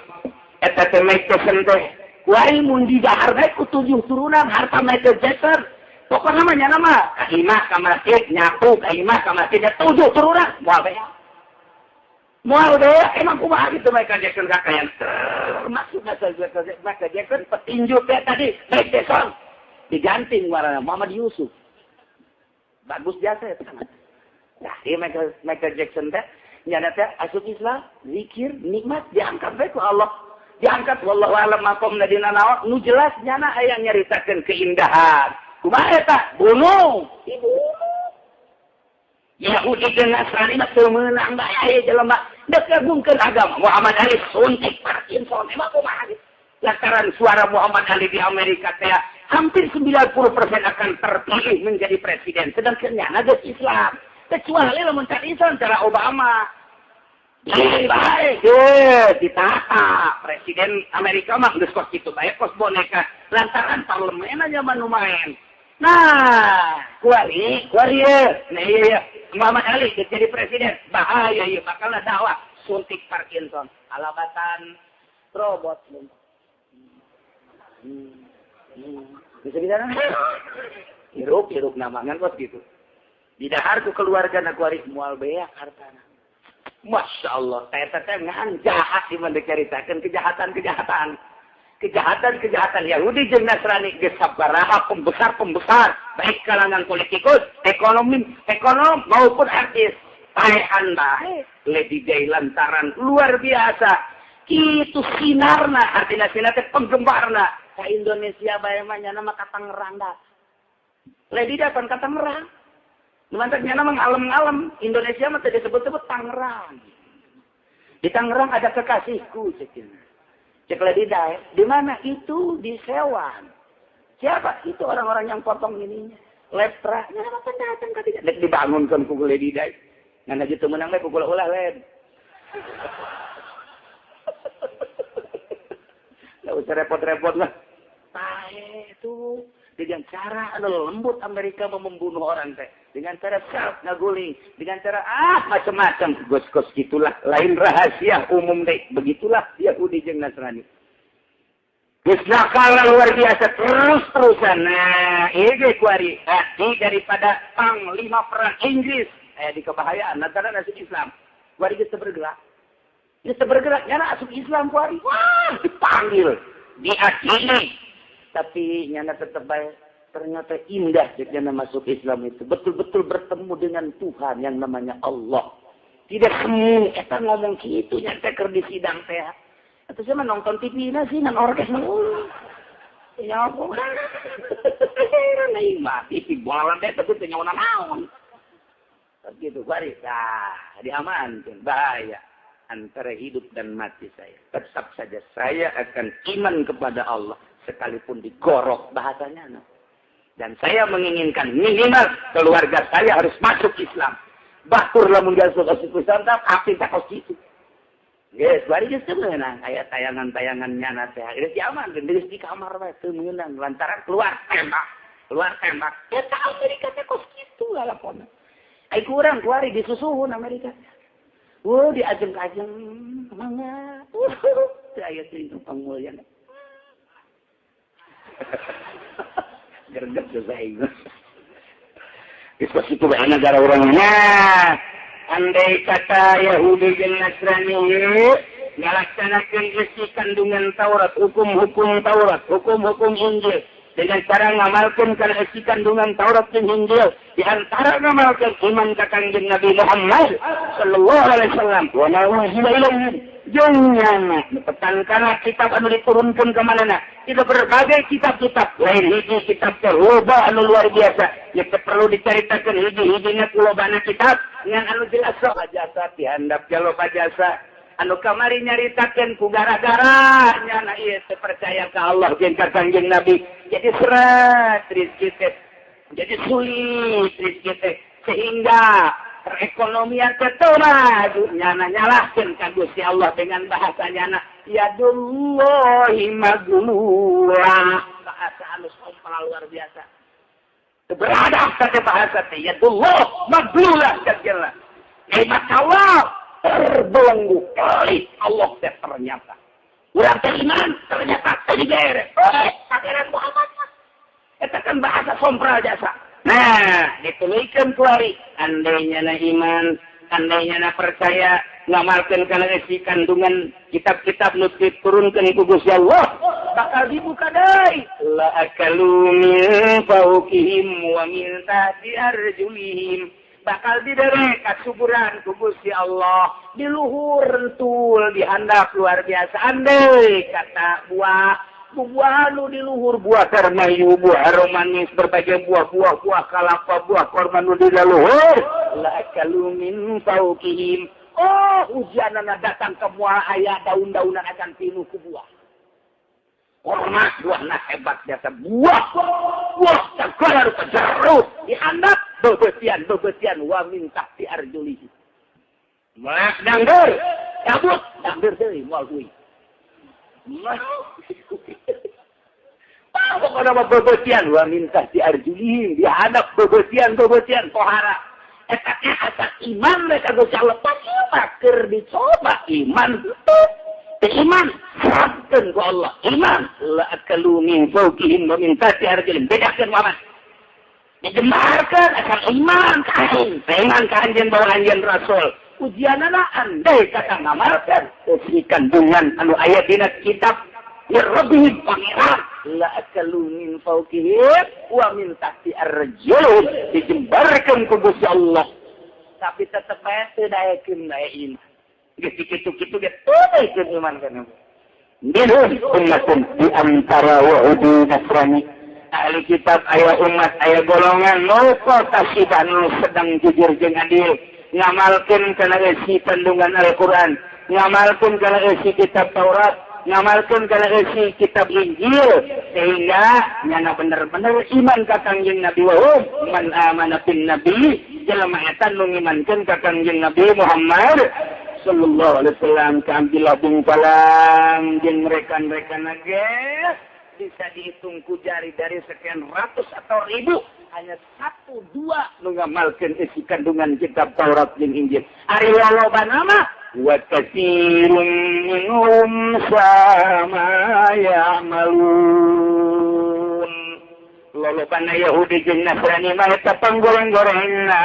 Speaker 2: eta teh Tyson teh. Kuai mun di dahar bae ku 7 turunan harta Michael Jackson. Pokona mah nya mah ka imah ka masjid nyapu ka imah ka masjid 7 turunan moal bae. Moal deh, emang kumaha gitu Michael Jackson kakayan. Termasuk Michael Jackson petinju tadi, Mike Tyson. Diganti warna Muhammad Yusuf. Bagus jasa ya teman. Nah, dia Michael Jackson teh nyana teh asup Islam, zikir, nikmat diangkat bae ku Allah. Diangkat wallahu alam maqamna dina naon nu jelas nyana aya nyaritakeun keindahan. Kumaha eta? Bunuh. Yahudi jeung Nasrani mah teu meunang bae aya jelema deuk gabungkeun agama. Muhammad Ali suntik Parkinson emang kumaha gitu. Lantaran suara Muhammad Ali di Amerika teh hampir 90% akan terpilih menjadi presiden. Sedangkan nyana geus Islam. Kecuali lamun can Islam cara Obama. Jadi bae ditata presiden Amerika mah geus kos kitu bae kos boneka. Lantaran parlemen aja manu main. Nah, kuari ya. Nah iya. Muhammad Ali jadi presiden. Bahaya ya. Bakalnya dakwah. Suntik Parkinson. Alabatan robot. Bisa-bisa kan? Hiruk namangan kos gitu. Di dahar ku keluarga na kuari mual beak hartana. Masya Allah. Tete ngan jahat di mendekaritakan kejahatan-kejahatan. kejahatan Yahudi jeung Nasrani geus sabaraha pembesar baik kalangan politikus, ekonom maupun artis. Taehan bae Lady Di lantaran luar biasa. Kitu sinarna artina teh penggemarna ka Indonesia bae mah nya nama ka Tangerang da. Lady Di kan ka Tangerang. Numantak nya nama ngalem-ngalem. Indonesia mah teh disebut-sebut Tangerang. Di Tangerang ada kekasihku cekin. Cek Lady Di, di mana itu di Sewan. Siapa? Itu orang-orang yang potong ininya. Lepra. Nya nama datang ka dinya. Dek dibangunkeun ku Lady Di. Ngan gitu menang we pukul ulah lain. Nggak usah repot-repot lah. Tahe itu dengan cara lembut Amerika membunuh orang teh. Dengan cara ngaguling, dengan cara macam-macam. Gos-gos gitulah, lain rahasia umum deh. Begitulah Yahudi jeung Nasrani. Geus nakal luar biasa terus-terusan. Nah, ini kuari hati daripada panglima perang Inggris. Di kebahayaan negara masuk Islam. Kuari geus bergerak. Geus bergerak nyana asup Islam kuari. Wah, dipanggil, diadili. Tapi nyana tetep bae ternyata indah nyana masuk Islam itu. Betul-betul bertemu dengan Tuhan yang namanya Allah. Tidak semu eta ngomong kitu nya teh keur di sidang teh. Atuh saya nonton TV-na sih ngan orkes mulu. Ya ampun. Nah, mati si bola teh tapi teu nyawana naon. Begitu kuari. Nah, diamankan bahaya antara hidup dan mati saya. Tetap saja saya akan iman kepada Allah sekalipun digorok bahasanya. No. Dan saya menginginkan minimal keluarga saya harus masuk Islam. Bakur lamun masuk Islam tapi tak situ. Yes, bari geus meunang aya tayangan-tayangannya na teh. Geus diaman geus di kamar bae teu meunang lantaran keluar tembak. Eta Amerika teh kos kitu lalakonna. Ai kurang kuari disusuhun Amerika. Diajeng-ajeng mangga. Aya teu pangulyan. Gerget juga itu. Itu situ bae negara orangnya. Andai kata Yahudi dan Nasrani ngalaksanakeun isi kandungan Taurat, hukum-hukum Taurat, hukum-hukum Injil dengan cara ngamalkeun kana isi kandungan Taurat dan Injil, di antara ngamalkeun iman ka Kangjeng Nabi Muhammad sallallahu alaihi wasallam wa ma unzila ilaihi jungnyana nepetan kitab anu diturunkeun ka manana. Itu berbagai kitab-kitab lain hiji kitab terloba anu luar biasa. Ya perlu diceritakan hiji-hijina kulobana kitab yang anu jelas loba jasa dihandap loba jasa anu kamari nyaritakeun ku gara-gara nyana ieu teh percaya ka Allah jeung ka Kangjeng Nabi. Jadi seret rezeki teh jadi sulit rezeki teh sehingga perekonomian teh teu maju nyana nyalahkeun ka Gusti Allah dengan bahasanya yadullahi maghlula bahasa anu sompral luar biasa. Beradab kata bahasa teh yadullah maghlula kata nikmat Allah terbelenggu kali Allah teh ternyata. Urang teh iman ternyata teh digere. Pangeran Muhammad. Eta kan bahasa sompral jasa. Nah, dituluykeun kuari andainya na iman, andainya na percaya ngamalkeun kana isi kandungan kitab-kitab nu diturunkeun ku Gusti Allah bakal dibuka deui la akalu min fawqihim wa min tahti arjulihim bakal diderek kasuburan ku Gusti Allah di luhur entul dihandap luar biasa andai kata buah nu di luhur buah termayu buah aromanis berbagai buah kalapa buah korma nu di luhur la akalu min fawqihim. Oh, hujanana datang ke mual ayah daun-daunan akan pinuh ke buah. Hormat buahna hebat biasa buah segala rupa jeruk dihandap bebetian wa min tahti arjulihi. Melak dangdur cabut dangdur deui moal kuy. Pokoknya bebetian wa min tahti arjulihi dihandap bebetian pohara. Etaknya asal iman mereka bisa lepas keur dicoba iman iman serahkeun ku Allah iman la akalu min fawqihim wa min tahti arjulihim bedakeun Muhammad dijemarkeun asal iman kain pengen ka anjeun bawa anjeun rasul ujianana andai kata ngamalkeun isi kandungan anu aya dina kitab ya rabbihim pangeran la akalu min fawqihim wa min tahti arjulihim dijembarkeun ku Gusti Allah tapi tetep bae teu daekeun bae iman geus kitu-kitu ge teu iman kana minhum ummatun di antara wa'udu nasrani ahli kitab aya umat aya golongan lupa tasibah nu sedang jujur jeung adil ngamalkeun kana isi kandungan Al-Qur'an ngamalkeun kana isi kitab Taurat ngamalkeun kana isi kitab Injil sehingga nyana bener-bener iman ka Kangjeng Nabi wa man amana bin nabi jelema eta nu ngimankeun ka Kangjeng Nabi Muhammad sallallahu alaihi wasallam kambilah bung palang jeung rekan-rekan ge bisa dihitung ku jari dari sekian ratus atau ribu hanya 1-2 nu ngamalkeun isi kandungan kitab Taurat jeung Injil ari loba nama wa katsirun minhum sama ya'malun lolobana Yahudi jeung Nasrani mah eta panggoreng-gorengna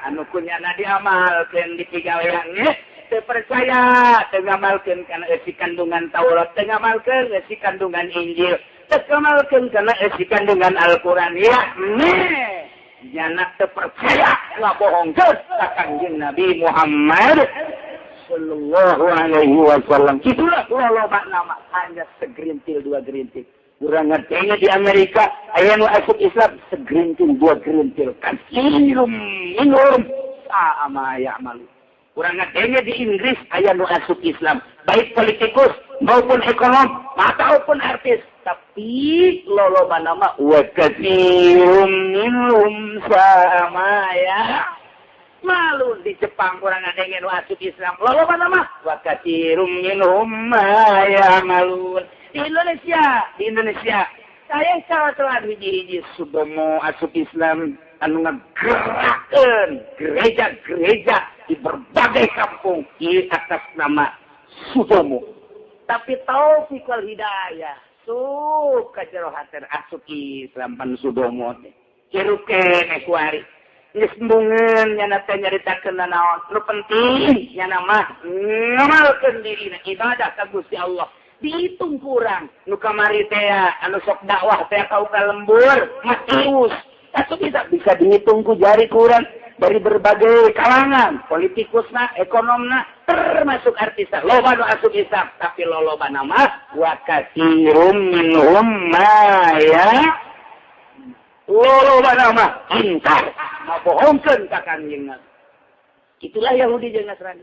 Speaker 2: anu kunyana diamalkeun di pigawean teu percaya teu ngamalkeun kana isi kandungan Taurat teu ngamalkeun isi kandungan Injil teu ngamalkeun kana isi kandungan Al-Qur'an ya nyana teu percaya ngabohongkeun ka Kangjeng Nabi Muhammad sallallahu alaihi wasallam kitulah loba nama hanya segerintil 2 gerintil urang ngertinya di Amerika aya nu asup Islam segerintil 2 gerintil katsirun minhum sama ya'malun urang ngertinya di Inggris aya nu asup Islam baik politikus maupun ekonom ataupun artis tapi loba nama wa katsirun minhum sama ya malu di Jepang kurang ada yang asup Islam loba nama wa katsirun minhum ya malun di Indonesia saya salah hiji-hiji sudomo asup Islam anu ngagerakeun gereja-gereja di berbagai kampung di atas nama sudomo tapi taufikul hidayah suka jerohater asup Islam pan sudomo teh kirukene kuari geus mbungeun nyana teh nyaritakeun naon nu penting nyana mah ngamalkeun dirina ibadah ka Gusti Allah dihitung kurang nu kamari teh anu sok dakwah teh ka lembur matius atuh bisa dihitung ku jari kurang dari berbagai kalangan politikusna ekonomna termasuk artisna loba nu asup Islam tapi loba nama wa katsirun minhum ma ya loba nama ingkar ngabohongkeun ka Kangjeng Nabi itulah Yahudi jeung Nasrani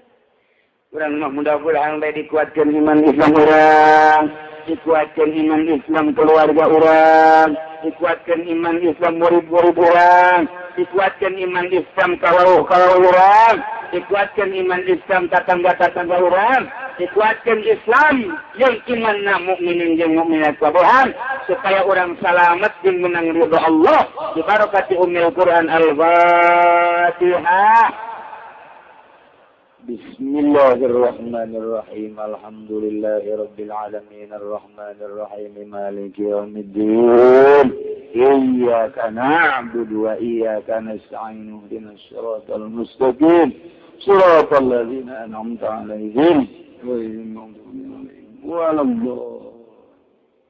Speaker 2: urang mah mudah-mudahan bae dikuatkeun iman Islam urang dikuatkeun iman Islam keluarga urang dikuatkeun iman Islam murid-murid urang dikuatkeun iman Islam kalau urang dikuatkeun iman Islam tetangga-tetangga urang dikuatkeun Islam yang imanna mukminin jeung mukminat kabeh supaya orang selamat jeung menang ridho Allah di barakati ummil Quran Al-Fatihah. Bismillahirrahmanirrahim. Alhamdulillahirabbil alamin arrahmanir rahim maliki yaumiddin. Iyyaka na'budu wa iyyaka nasta'in ihdinas siratal mustaqim. Siratal ladzina an'amta 'alaihim ghairil maghdubi 'alaihim waladdallin.